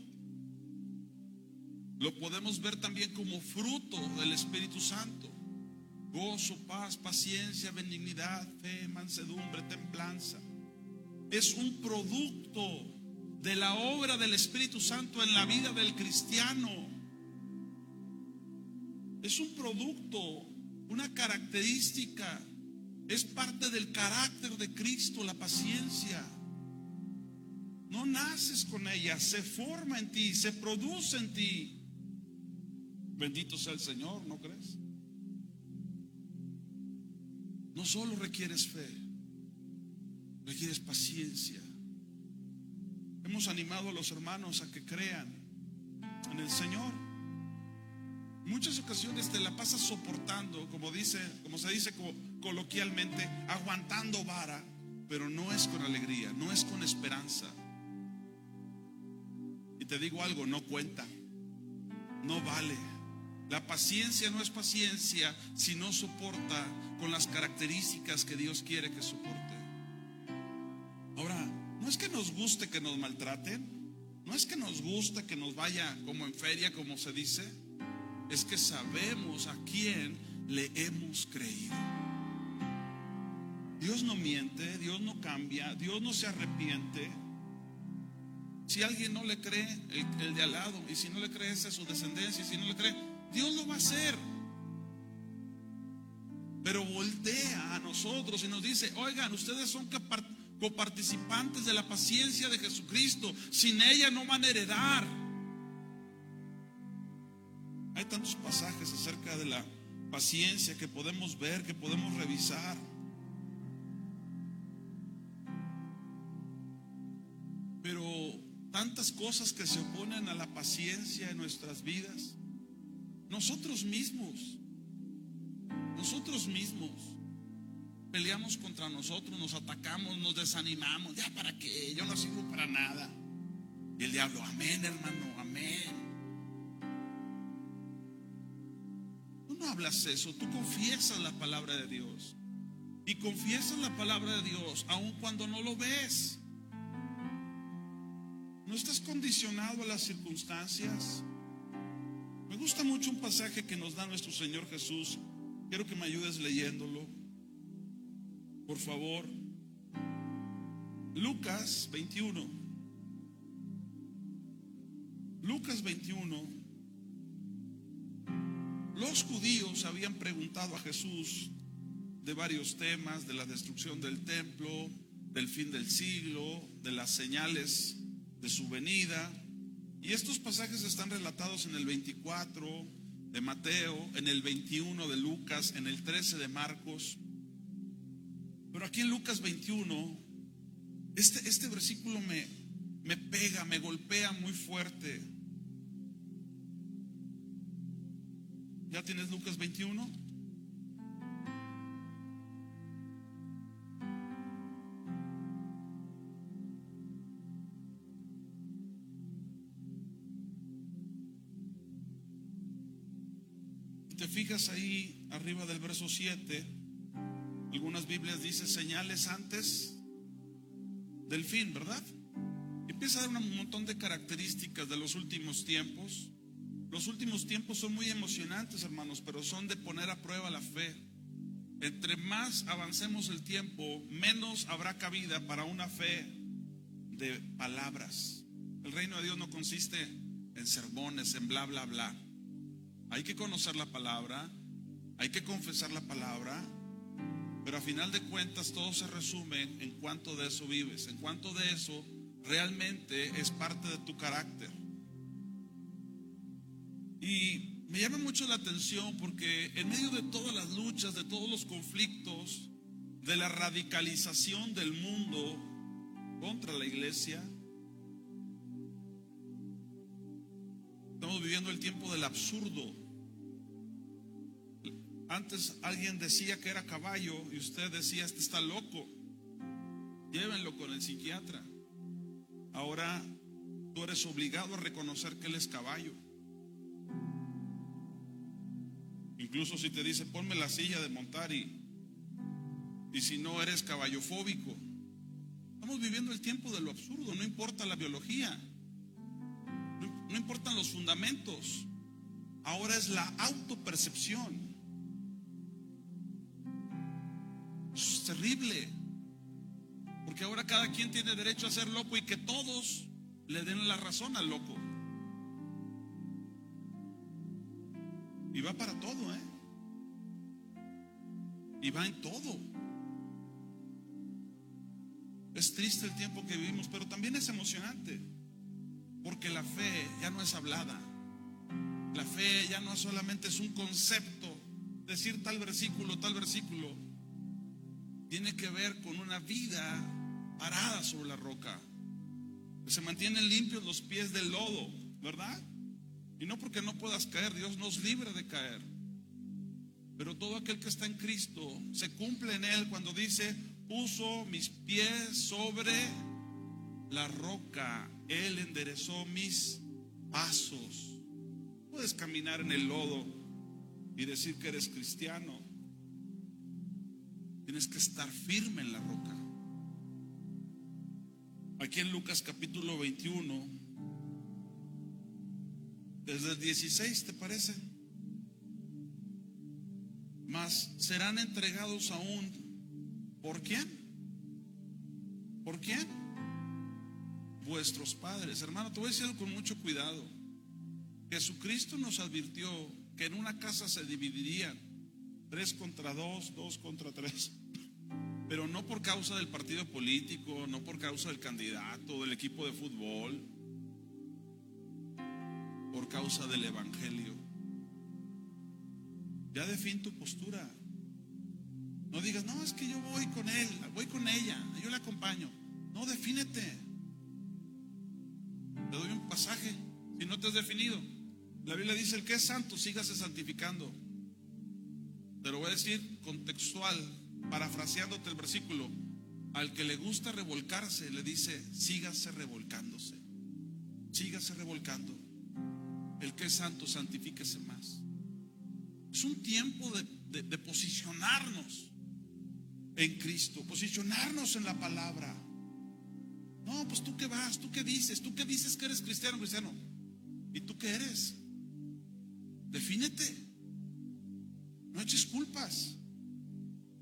Lo podemos ver también como fruto del Espíritu Santo. Gozo, paz, paciencia, benignidad, fe, mansedumbre, templanza. Es un producto de la obra del Espíritu Santo en la vida del cristiano. Es un producto, una característica. Es parte del carácter de Cristo, la paciencia. No naces con ella, se forma en ti, se produce en ti. Bendito sea el Señor, ¿no crees? No solo requieres fe, requieres paciencia. Hemos animado a los hermanos a que crean en el Señor. En muchas ocasiones te la pasas soportando, como se dice coloquialmente, aguantando vara, pero no es con alegría, no es con esperanza. Y te digo algo, no cuenta, no vale. La paciencia no es paciencia si no soporta con las características que Dios quiere que soporte. Ahora, No es que nos guste que nos maltraten, no es que nos guste que nos vaya como en feria, como se dice, es que sabemos a quién le hemos creído. Dios no miente, Dios no cambia, Dios no se arrepiente. Si alguien no le cree, el de al lado, y si no le cree, esa es su descendencia, y si no le cree, Dios lo va a hacer. Pero voltea a nosotros y nos dice: oigan, ustedes son coparticipantes de la paciencia de Jesucristo. Sin ella no van a heredar. Hay tantos pasajes acerca de la paciencia que podemos ver, que podemos revisar. Pero tantas cosas que se oponen a la paciencia en nuestras vidas. Nosotros mismos peleamos contra nosotros, nos atacamos, nos desanimamos. Ya, ¿para qué? Yo no sirvo para nada. Y el diablo: amén, hermano, amén. Tú no hablas eso, tú confiesas la palabra de Dios. Y confiesas la palabra de Dios aun cuando no lo ves. No estás condicionado a las circunstancias. Me gusta mucho un pasaje que nos da nuestro Señor Jesús. Quiero que me ayudes leyéndolo, por favor. Lucas 21. Lucas 21. Los judíos habían preguntado a Jesús de varios temas: de la destrucción del templo, del fin del siglo, de las señales de su venida. Y estos pasajes están relatados en el 24 de Mateo, en el 21 de Lucas, en el 13 de Marcos. Pero aquí en Lucas 21, este versículo me pega, me golpea muy fuerte. ¿Ya tienes Lucas 21? Te fijas ahí arriba del verso 7, algunas Biblias dicen señales antes del fin, ¿verdad? Empieza a dar un montón de características de los últimos tiempos. Los últimos tiempos son muy emocionantes, hermanos, pero son de poner a prueba la fe. Entre más avancemos el tiempo, menos habrá cabida para una fe de palabras. El reino de Dios no consiste en sermones, en bla, bla, bla. Hay que conocer la palabra, hay que confesar la palabra, pero a final de cuentas todo se resume en cuánto de eso vives, en cuánto de eso realmente es parte de tu carácter. Y me llama mucho la atención porque en medio de todas las luchas, de todos los conflictos, de la radicalización del mundo contra la iglesia, estamos viviendo el tiempo del absurdo. Antes alguien decía que era caballo y usted decía: este está loco, llévenlo con el psiquiatra. Ahora tú eres obligado a reconocer que él es caballo. Incluso si te dice: ponme la silla de montar, y si no, eres caballofóbico. Estamos viviendo el tiempo de lo absurdo. No importa la biología, no importan los fundamentos. Ahora es la autopercepción. Es terrible, porque ahora cada quien tiene derecho a ser loco y que todos le den la razón al loco. Y va para todo, y va en todo. Es triste el tiempo que vivimos, pero también es emocionante, porque la fe ya no es hablada. La fe ya no solamente es un concepto, decir tal versículo, tiene que ver con una vida parada sobre la roca, que se mantienen limpios los pies del lodo, ¿verdad? Y no porque no puedas caer, Dios nos libre de caer. Pero todo aquel que está en Cristo, se cumple en Él cuando dice: puso mis pies sobre la roca, Él enderezó mis pasos. Puedes caminar en el lodo y decir que eres cristiano. Tienes que estar firme en la roca. aquí en Lucas capítulo 21, desde el 16, ¿te parece? Mas serán entregados aún. ¿Por quién? ¿Por quién? Vuestros padres. Hermano, te voy a decir algo con mucho cuidado. Jesucristo nos advirtió que en una casa se dividirían 3 contra 2, 2 contra 3. Pero no por causa del partido político, no por causa del candidato, del equipo de fútbol, por causa del evangelio. Ya define tu postura. No digas, no, es que yo voy con él, voy con ella, yo la acompaño. No, defínete. Te doy un pasaje, si no te has definido. La Biblia dice, el que es santo, sígase santificando. Te lo voy a decir contextual, parafraseándote el versículo. Al que le gusta revolcarse, le dice, sígase revolcándose. Sígase revolcando. El que es santo, santifíquese más. Es un tiempo de posicionarnos en Cristo, posicionarnos en la palabra. No, pues tú qué vas, tú qué dices que eres cristiano. ¿Y tú qué eres? Defínete. No eches culpas.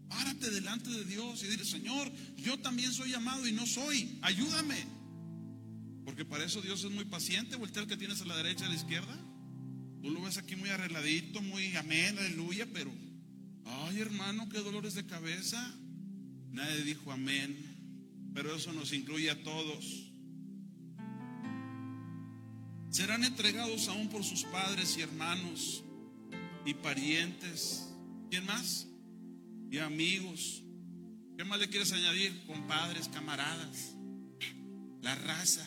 Párate delante de Dios y dile, Señor, yo también soy llamado y no soy, ayúdame. Porque para eso Dios es muy paciente. Voltea al que tienes a la derecha y a la izquierda. Tú lo ves aquí muy arregladito, muy amén, aleluya, pero ay, hermano, qué dolores de cabeza. Nadie dijo amén, pero eso nos incluye a todos. Serán entregados aún por sus padres y hermanos y parientes. ¿Quién más? Y amigos. ¿Qué más le quieres añadir? Compadres, camaradas, la raza.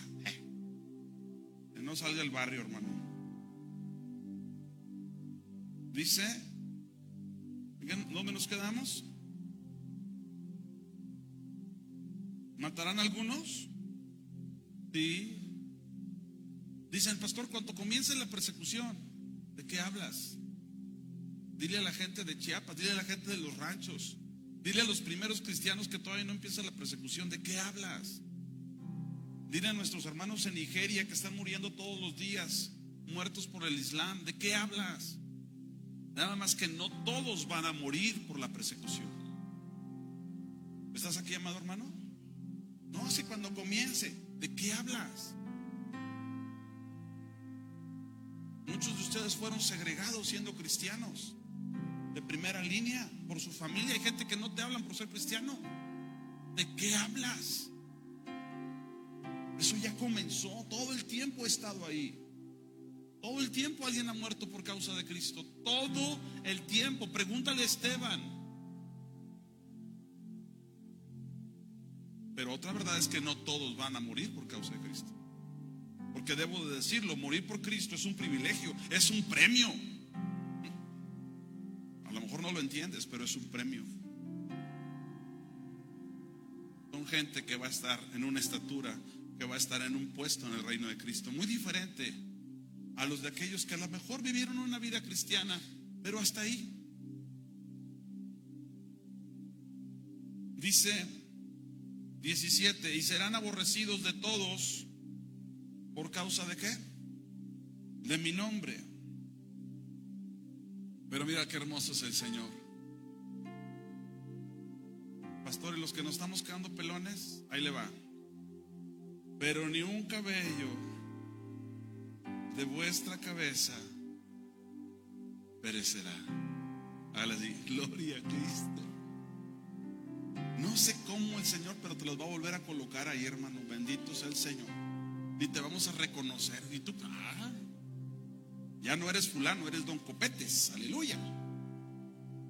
Que no salga del barrio, hermano. Dice, ¿dónde nos quedamos? ¿Matarán a algunos? Sí. Dice el pastor, cuando comience la persecución, ¿de qué hablas? Dile a la gente de Chiapas, dile a la gente de los ranchos, dile a los primeros cristianos que todavía no empieza la persecución, ¿de qué hablas? Dile a nuestros hermanos en Nigeria que están muriendo todos los días, muertos por el Islam, ¿de qué hablas? Nada más que no todos van a morir por la persecución. ¿Estás aquí, amado hermano? No, así cuando comience, ¿de qué hablas? Muchos de ustedes fueron segregados siendo cristianos, de primera línea, por su familia. Hay gente que no te hablan por ser cristiano. ¿De qué hablas? Eso ya comenzó, todo el tiempo he estado ahí. Todo el tiempo alguien ha muerto por causa de Cristo. Todo el tiempo. Pregúntale a Esteban. Pero otra verdad es que no todos van a morir por causa de Cristo. Porque debo de decirlo, morir por Cristo es un privilegio, es un premio. A lo mejor no lo entiendes, pero es un premio. Son gente que va a estar en una estatura, que va a estar en un puesto en el reino de Cristo, muy diferente a los de aquellos que a lo mejor vivieron una vida cristiana, pero hasta ahí. Dice 17, y serán aborrecidos de todos. ¿Por causa de qué? De mi nombre. Pero mira qué hermoso es el Señor. Pastor, y los que nos estamos quedando pelones, ahí le va. Pero ni un cabello de vuestra cabeza perecerá. Hágale, gloria a Cristo. No sé cómo el Señor, pero te los va a volver a colocar ahí, hermano. Bendito sea el Señor. Y te vamos a reconocer. Y tú, ya no eres fulano, eres don Copetes. Aleluya.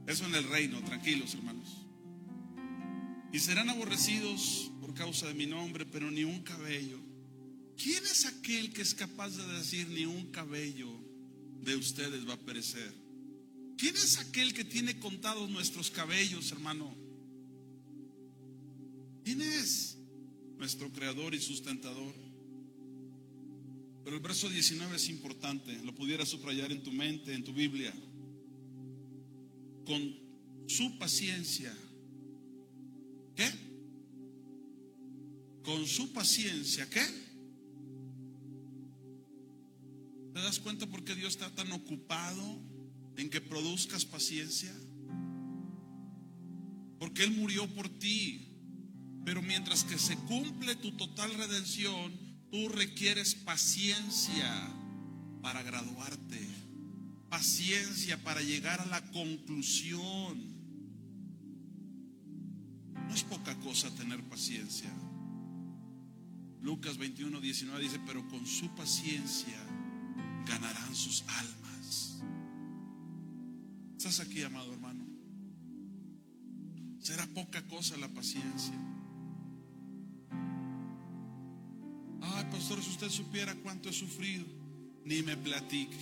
Eso en el reino, tranquilos, hermanos. Y serán aborrecidos por causa de mi nombre, pero ni un cabello. ¿Quién es aquel que es capaz de decir ni un cabello de ustedes va a perecer? ¿Quién es aquel que tiene contados nuestros cabellos, hermano? ¿Quién es? Nuestro creador y sustentador. Pero el verso 19 es importante, lo pudieras subrayar en tu mente, en tu Biblia. Con su paciencia. ¿Qué? con su paciencia, ¿qué? ¿Te das cuenta por qué Dios está tan ocupado en que produzcas paciencia? Porque Él murió por ti. Pero mientras que se cumple tu total redención, tú requieres paciencia para graduarte, paciencia para llegar a la conclusión. No es poca cosa tener paciencia. Lucas 21:19 dice: pero con su paciencia ganarán sus almas. ¿Estás aquí, amado hermano? ¿Será poca cosa la paciencia? Ay, pastor, si usted supiera cuánto he sufrido, ni me platique.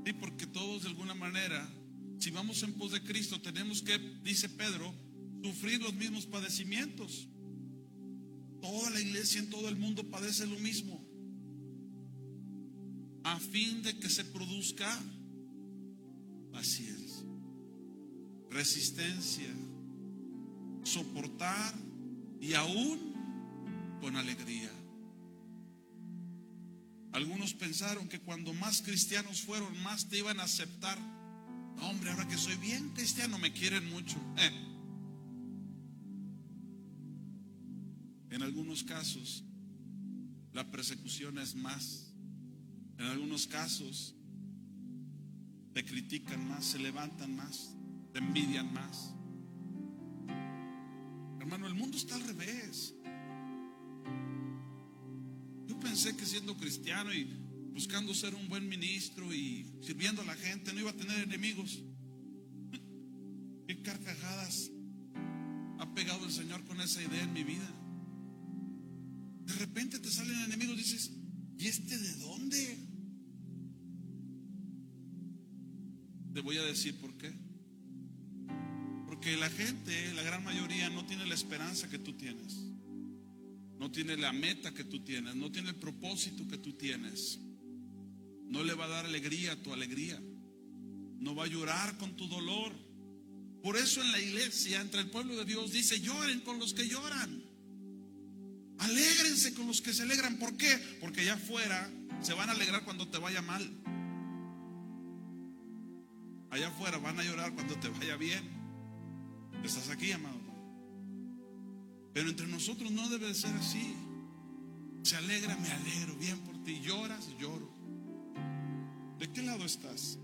Sí, porque todos de alguna manera, si vamos en pos de Cristo, tenemos que, dice Pedro, sufrir los mismos padecimientos. Toda la iglesia en todo el mundo padece lo mismo, a fin de que se produzca paciencia, resistencia, soportar y aún con alegría. Algunos pensaron que cuando más cristianos fueron, más te iban a aceptar. No, hombre, ahora que soy bien cristiano me quieren mucho. En algunos casos la persecución es más. En algunos casos te critican más, se levantan más, te envidian más. Hermano, el mundo está al revés. Yo pensé que siendo cristiano y buscando ser un buen ministro y sirviendo a la gente no iba a tener enemigos. ¿Qué carcajadas ha pegado el Señor con esa idea en mi vida? De repente te salen enemigos y dices: ¿y este de dónde? Te voy a decir por qué. Porque la gente, la gran mayoría, no tiene la esperanza que tú tienes, no tiene la meta que tú tienes, no tiene el propósito que tú tienes. No le va a dar alegría a tu alegría, no va a llorar con tu dolor. Por eso en la iglesia, entre el pueblo de Dios, dice: lloren con los que lloran, alégrense con los que se alegran. ¿Por qué? Porque allá afuera se van a alegrar cuando te vaya mal, allá afuera van a llorar cuando te vaya bien. ¿Estás aquí, amado? Pero entre nosotros no debe de ser así. Se alegra, me alegro, bien por ti. Lloras, lloro. ¿De qué lado estás?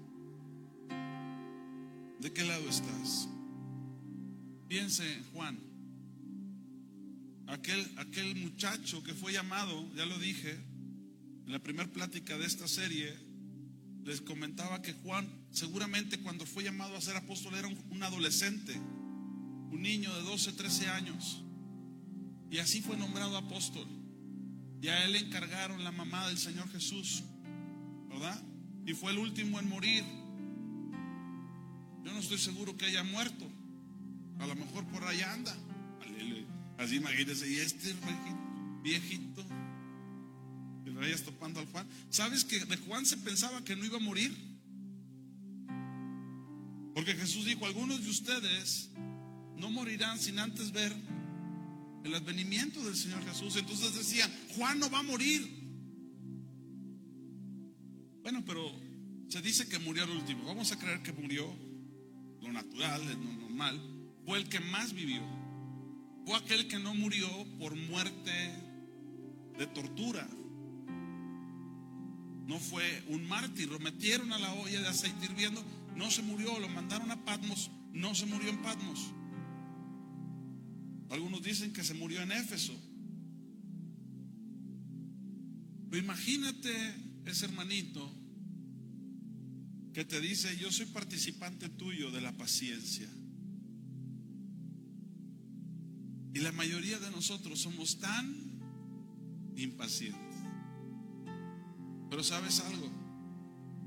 ¿De qué lado estás? Piense en Juan, aquel muchacho que fue llamado, ya lo dije en la primera plática de esta serie. Les comentaba que Juan seguramente cuando fue llamado a ser apóstol era un adolescente, un niño de 12, 13 años, y así fue nombrado apóstol. Y a él le encargaron la mamá del Señor Jesús, ¿verdad? Y fue el último en morir. Yo no estoy seguro que haya muerto, a lo mejor por allá anda. Así imagínense, y este viejito, que le vayas topando al Juan. ¿Sabes que de Juan se pensaba que no iba a morir? Porque Jesús dijo: algunos de ustedes no morirán sin antes ver el advenimiento del Señor Jesús. Entonces decían: Juan no va a morir. Bueno, pero se dice que murió al último. Vamos a creer que murió lo natural, lo normal. Fue el que más vivió. Fue aquel que no murió por muerte de tortura. No fue un mártir. Lo metieron a la olla de aceite hirviendo, no se murió. Lo mandaron a Patmos, no se murió en Patmos. Algunos dicen que se murió en Éfeso. Pero imagínate ese hermanito que te dice: yo soy participante tuyo de la paciencia. Y la mayoría de nosotros somos tan impacientes. Pero ¿sabes algo?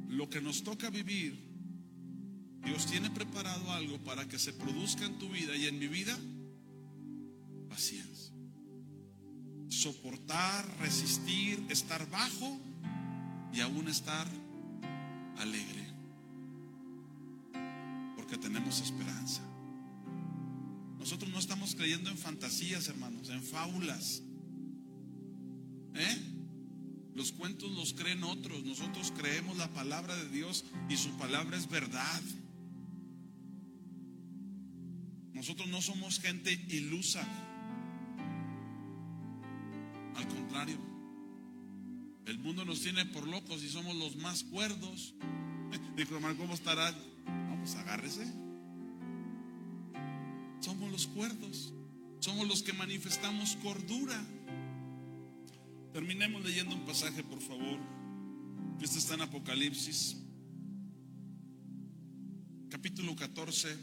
Lo que nos toca vivir, Dios tiene preparado algo para que se produzca en tu vida y en mi vida. Paciencia. Soportar, resistir, estar bajo y aún estar alegre. Porque tenemos esperanza. Nosotros no estamos creyendo en fantasías, hermanos, en fábulas. Los cuentos los creen otros. Nosotros creemos la palabra de Dios y su palabra es verdad. Nosotros no somos gente ilusa. Al contrario, el mundo nos tiene por locos y somos los más cuerdos. Dijo, hermano, ¿cómo estarán? Vamos, agárrese. Somos los cuerdos. Somos los que manifestamos cordura. Terminemos leyendo un pasaje, por favor. Este está en Apocalipsis, capítulo 14.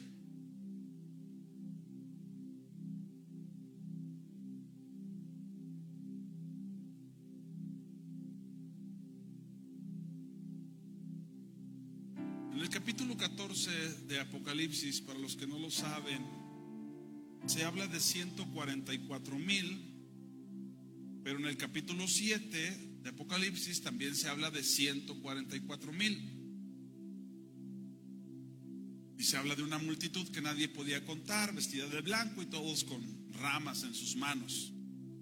En el capítulo 14 de Apocalipsis, para los que no lo saben, se habla de 144,000. Pero en el capítulo 7 de Apocalipsis también se habla de 144,000. Y se habla de una multitud que nadie podía contar, vestida de blanco y todos con ramas en sus manos,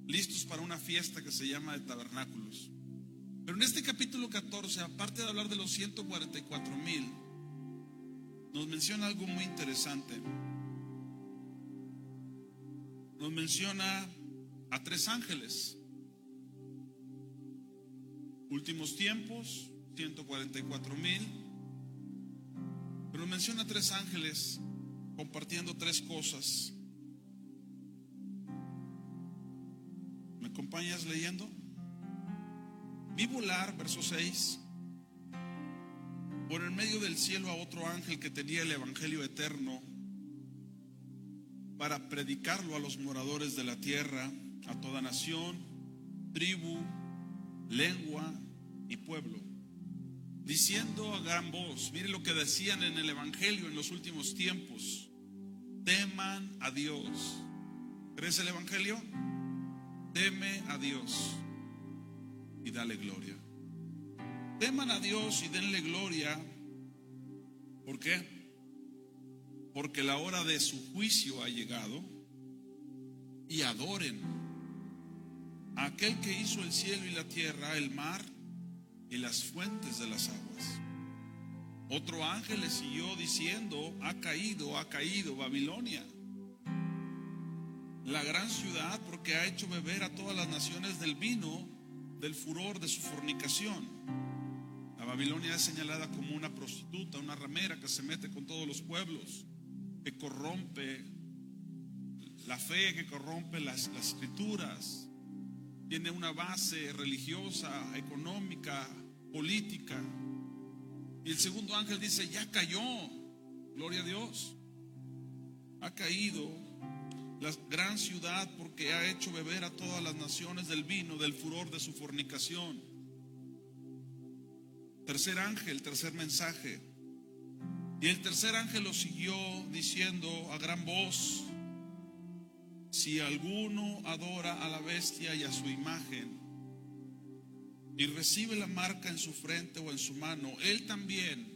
listos para una fiesta que se llama de tabernáculos. Pero en este capítulo 14, aparte de hablar de los 144,000, nos menciona algo muy interesante. Nos menciona a 3 ángeles. Últimos tiempos, 144,000. Pero menciona 3 ángeles compartiendo 3 cosas. ¿Me acompañas leyendo? Vi volar, verso 6, por el medio del cielo a otro ángel que tenía el evangelio eterno para predicarlo a los moradores de la tierra, a toda nación, tribu, lengua y pueblo, diciendo a gran voz, mire lo que decían en el evangelio en los últimos tiempos: teman a Dios. ¿Crees el evangelio? Teme a Dios y dale gloria. Teman a Dios y denle gloria. ¿Por qué? Porque la hora de su juicio ha llegado. Y adoren a aquel que hizo el cielo y la tierra, el mar y las fuentes de las aguas. Otro ángel le siguió diciendo: ha caído Babilonia, la gran ciudad, porque ha hecho beber a todas las naciones del vino del furor de su fornicación. La Babilonia es señalada como una prostituta, una ramera que se mete con todos los pueblos, que corrompe la fe, que corrompe las escrituras. Tiene una base religiosa, económica, política. Y el segundo ángel dice: ya cayó, gloria a Dios, ha caído la gran ciudad, porque ha hecho beber a todas las naciones del vino del furor de su fornicación. Tercer ángel, tercer mensaje. Y el tercer ángel lo siguió diciendo a gran voz: si alguno adora a la bestia y a su imagen y recibe la marca en su frente o en su mano, él también,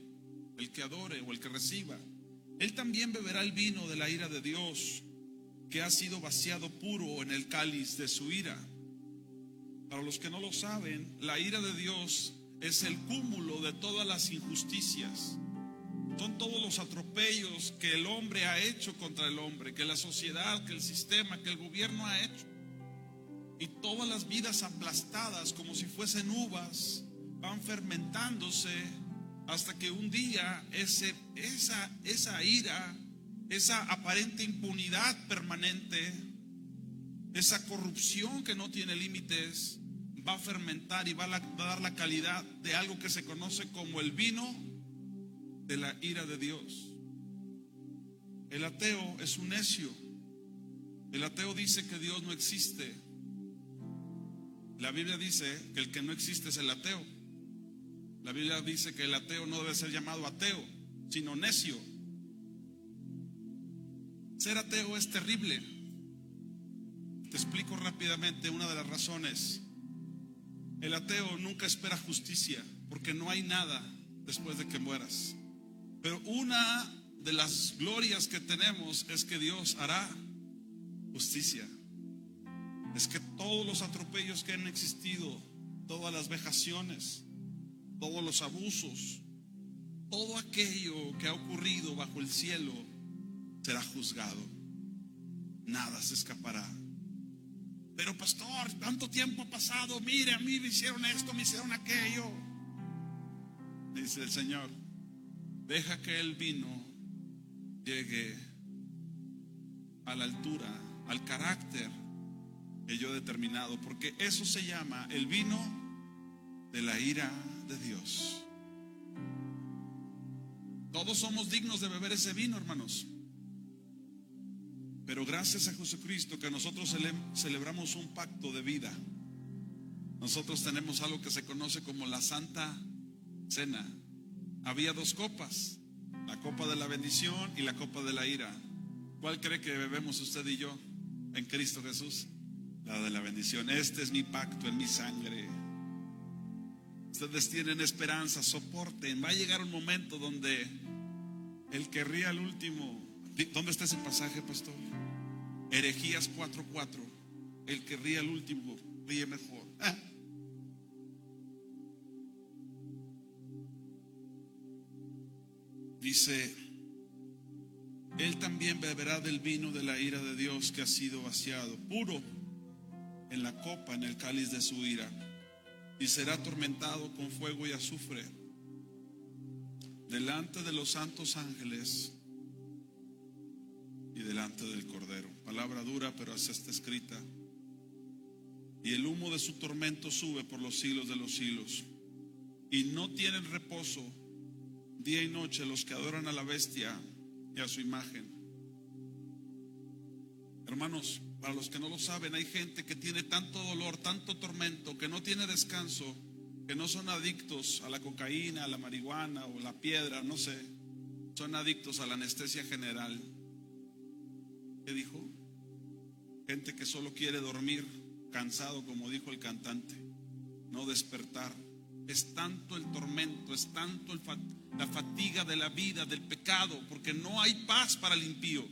el que adore o el que reciba, él también beberá el vino de la ira de Dios, que ha sido vaciado puro en el cáliz de su ira. Para los que no lo saben, la ira de Dios es el cúmulo de todas las injusticias. Son todos los atropellos que el hombre ha hecho contra el hombre, que la sociedad, que el sistema, que el gobierno ha hecho. Y todas las vidas aplastadas como si fuesen uvas van fermentándose hasta que un día esa ira, esa aparente impunidad permanente, esa corrupción que no tiene límites, va a fermentar y va a dar la calidad de algo que se conoce como el vino de la ira de Dios. El ateo es un necio. El ateo dice que Dios no existe. La Biblia dice que el que no existe es el ateo. La Biblia dice que el ateo no debe ser llamado ateo, sino necio. Ser ateo es terrible. Te explico rápidamente una de las razones. El ateo nunca espera justicia, porque no hay nada después de que mueras. Pero una de las glorias que tenemos es que Dios hará justicia. Es que todos los atropellos que han existido, todas las vejaciones, todos los abusos, todo aquello que ha ocurrido bajo el cielo será juzgado. Nada se escapará. Pero pastor, tanto tiempo ha pasado, mire, a mí me hicieron esto, me hicieron aquello. Dice el Señor, deja que el vino llegue a la altura, al carácter que yo he determinado, porque eso se llama el vino de la ira de Dios. Todos somos dignos de beber ese vino, hermanos. Pero gracias a Jesucristo que nosotros celebramos un pacto de vida. Nosotros tenemos algo que se conoce como la Santa Cena. Había dos copas, la copa de la bendición y la copa de la ira. ¿Cuál cree que bebemos usted y yo en Cristo Jesús? La de la bendición. Este es mi pacto en mi sangre. Ustedes tienen esperanza, soporten. Va a llegar un momento donde el que ría al último. ¿Dónde está ese pasaje, pastor? Herejías 4:4. El que ríe al último ríe mejor. Dice, él también beberá del vino de la ira de Dios que ha sido vaciado, puro en la copa, en el cáliz de su ira, y será atormentado con fuego y azufre delante de los santos ángeles y delante del Cordero. Palabra dura, pero así está escrita. Y el humo de su tormento sube por los siglos de los siglos, y no tienen reposo día y noche los que adoran a la bestia y a su imagen. Hermanos, para los que no lo saben, hay gente que tiene tanto dolor, tanto tormento, que no tiene descanso, que no son adictos a la cocaína, a la marihuana o la piedra, no sé, son adictos a la anestesia general. ¿Qué dijo? Gente que solo quiere dormir cansado, como dijo el cantante, no despertar. Es tanto el tormento, es tanto la fatiga de la vida, del pecado, porque no hay paz para el impío,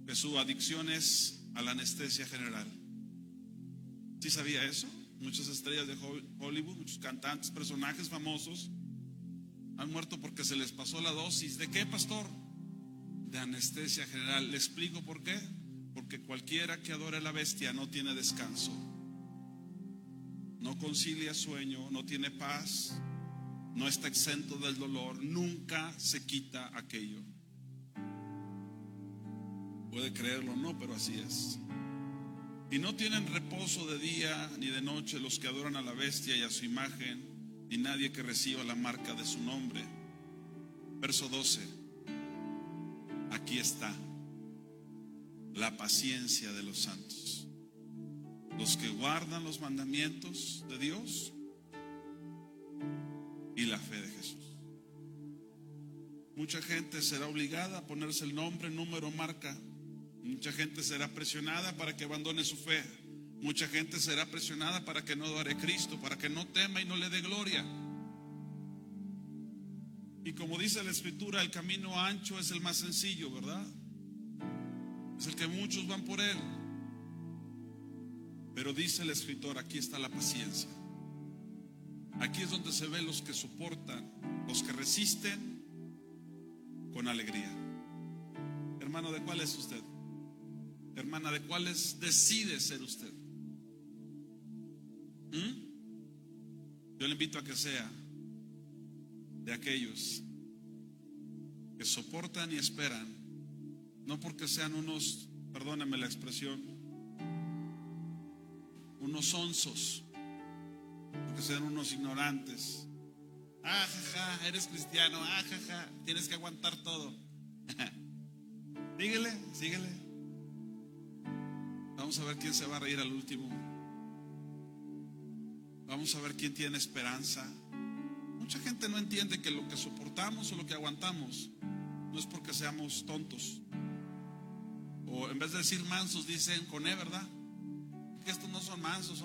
que su adicción es a la anestesia general. ¿Sí sabía eso? Muchas estrellas de Hollywood, muchos cantantes, personajes famosos han muerto porque se les pasó la dosis. ¿De qué, pastor? De anestesia general. ¿Le explico por qué? Porque cualquiera que adore a la bestia no tiene descanso, no concilia sueño, no tiene paz, no está exento del dolor, nunca se quita aquello. Puede creerlo o no, pero así es. Y no tienen reposo de día ni de noche los que adoran a la bestia y a su imagen, ni nadie que reciba la marca de su nombre. Verso 12. Aquí está la paciencia de los santos, los que guardan los mandamientos de Dios y la fe de Jesús. Mucha gente será obligada a ponerse el nombre, número, marca. Mucha gente será presionada para que abandone su fe. Mucha gente será presionada para que no adore a Cristo, para que no tema y no le dé gloria. Y como dice la Escritura, el camino ancho es el más sencillo, ¿verdad? Es el que muchos van por él. Pero dice el escritor, aquí está la paciencia. Aquí es donde se ven los que soportan, los que resisten con alegría. Hermano, ¿de cuál es usted? Hermana, ¿de cuáles decide ser usted? Yo le invito a que sea de aquellos que soportan y esperan, no porque sean unos, perdónenme la expresión, unos sonsos, porque sean unos ignorantes. Jaja, eres cristiano, jaja, tienes que aguantar todo. Síguele. Vamos a ver quién se va a reír al último. Vamos a ver quién tiene esperanza. Mucha gente no entiende que lo que soportamos o lo que aguantamos no es porque seamos tontos. O en vez de decir mansos, dicen con E, ¿verdad? Que estos no son mansos,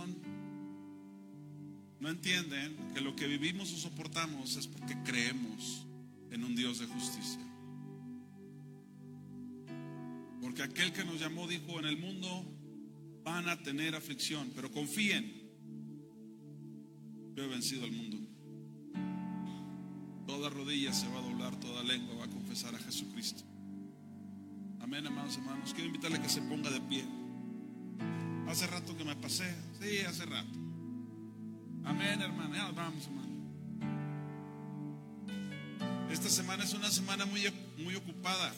no entienden que lo que vivimos o soportamos es porque creemos en un Dios de justicia. ¿Por Porque aquel que nos llamó dijo: en el mundo van a tener aflicción, pero confíen, yo he vencido al mundo. Toda rodilla se va a doblar, toda lengua va a confesar a Jesucristo. Amén, amados hermanos. Quiero invitarle a que se ponga de pie. Hace rato que me pasé. Sí, hace rato. Amén, hermano. Ya nos vamos, hermano. Esta semana es una semana muy ocupada.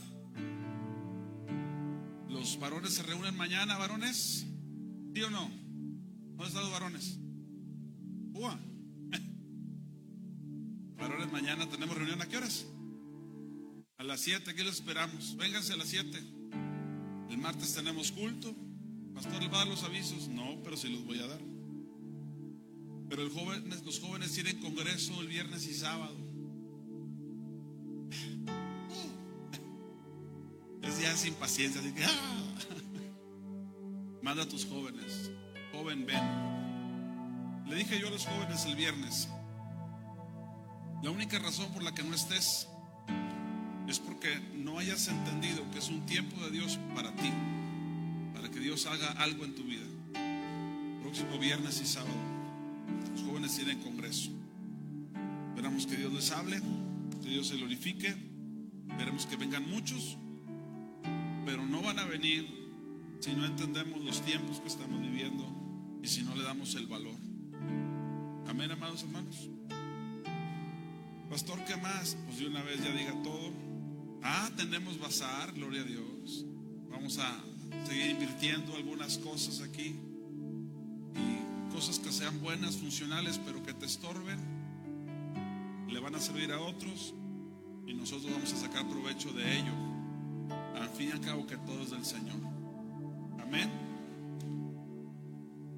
Los varones se reúnen mañana, varones. ¿Sí o no? ¿Dónde están los varones? ¡Ua! Varones, mañana tenemos reunión. ¿A qué horas? A las 7, aquí los esperamos. Vénganse a las 7. El martes tenemos culto. ¿Pastor les va a dar los avisos? No, pero sí los voy a dar. Pero los jóvenes tienen congreso el viernes y sábado. Es ya sin paciencia, así que manda a tus jóvenes. Joven, ven. Le dije yo a los jóvenes el viernes: la única razón por la que no estés es porque no hayas entendido que es un tiempo de Dios para ti, para que Dios haga algo en tu vida. Próximo viernes y sábado los jóvenes tienen congreso. Esperamos que Dios les hable, que Dios se glorifique. Esperemos que vengan muchos, pero no van a venir si no entendemos los tiempos que estamos viviendo y si no le damos el valor. Amén, amados hermanos. Pastor, ¿qué más? Pues de una vez ya diga todo. Tenemos bazar, gloria a Dios. Vamos a seguir invirtiendo algunas cosas aquí, y cosas que sean buenas, funcionales, pero que te estorben, le van a servir a otros y nosotros vamos a sacar provecho de ello. Al fin y al cabo, que todo es del Señor. Amén.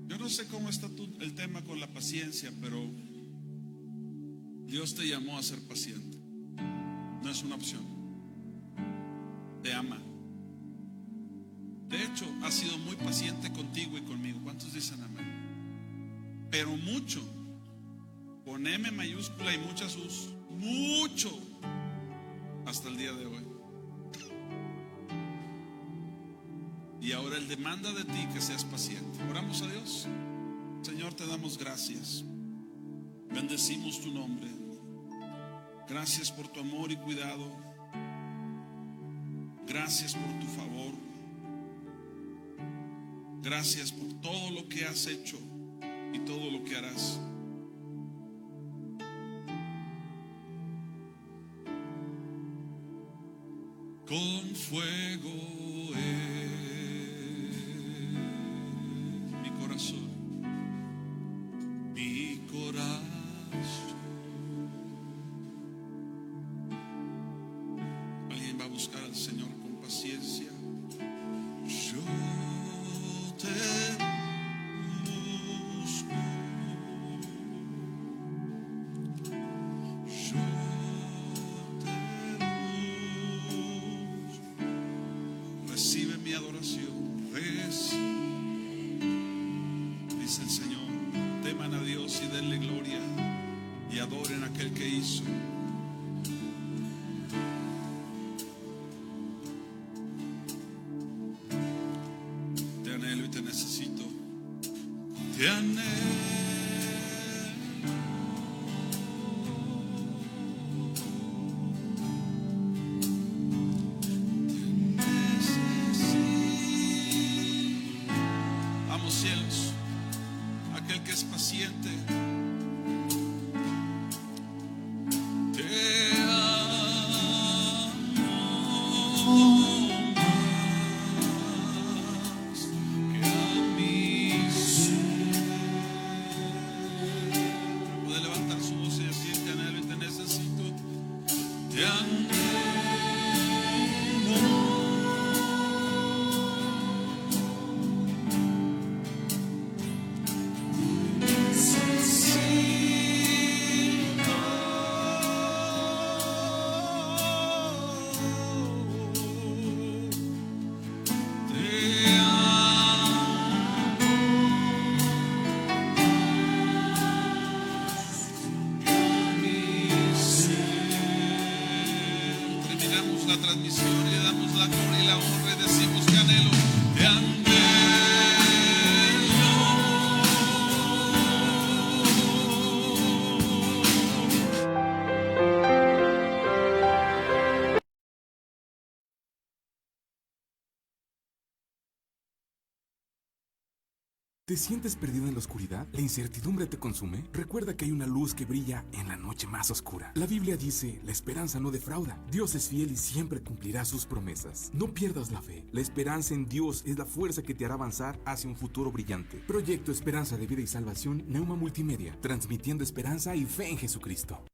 Yo no sé cómo está el tema con la paciencia, pero Dios te llamó a ser paciente. No es una opción. Te ama. De hecho, ha sido muy paciente contigo y conmigo. ¿Cuántos dicen amén? Pero mucho, con M mayúscula y muchas U's, mucho, hasta el día de hoy. Y ahora Él demanda de ti que seas paciente. Oramos a Dios. Señor, te damos gracias. Bendecimos tu nombre. Gracias por tu amor y cuidado. Gracias por tu favor. Gracias por todo lo que has hecho y todo lo que harás. Con fuego mi corazón, mi corazón. Alguien va a buscar al Señor con paciencia. Yo te busco. Yo recibe mi adoración. Dice el Señor: teman a Dios y denle gloria y adoren a aquel que hizo. Te anhelo y te necesito. Te anhelo. Cielos, aquel que es paciente, te amo más que a mi ser. Puede levantar su voz y decir: te anhelo y te necesito. Te anhelo. La transmisión y le damos la gloria y la honra y decimos te anhelo, te anhelo.
¿Te sientes perdido en la oscuridad? ¿La incertidumbre te consume? Recuerda que hay una luz que brilla en la noche más oscura. La Biblia dice, la esperanza no defrauda. Dios es fiel y siempre cumplirá sus promesas. No pierdas la fe. La esperanza en Dios es la fuerza que te hará avanzar hacia un futuro brillante. Proyecto Esperanza de Vida y Salvación, Neuma Multimedia, transmitiendo esperanza y fe en Jesucristo.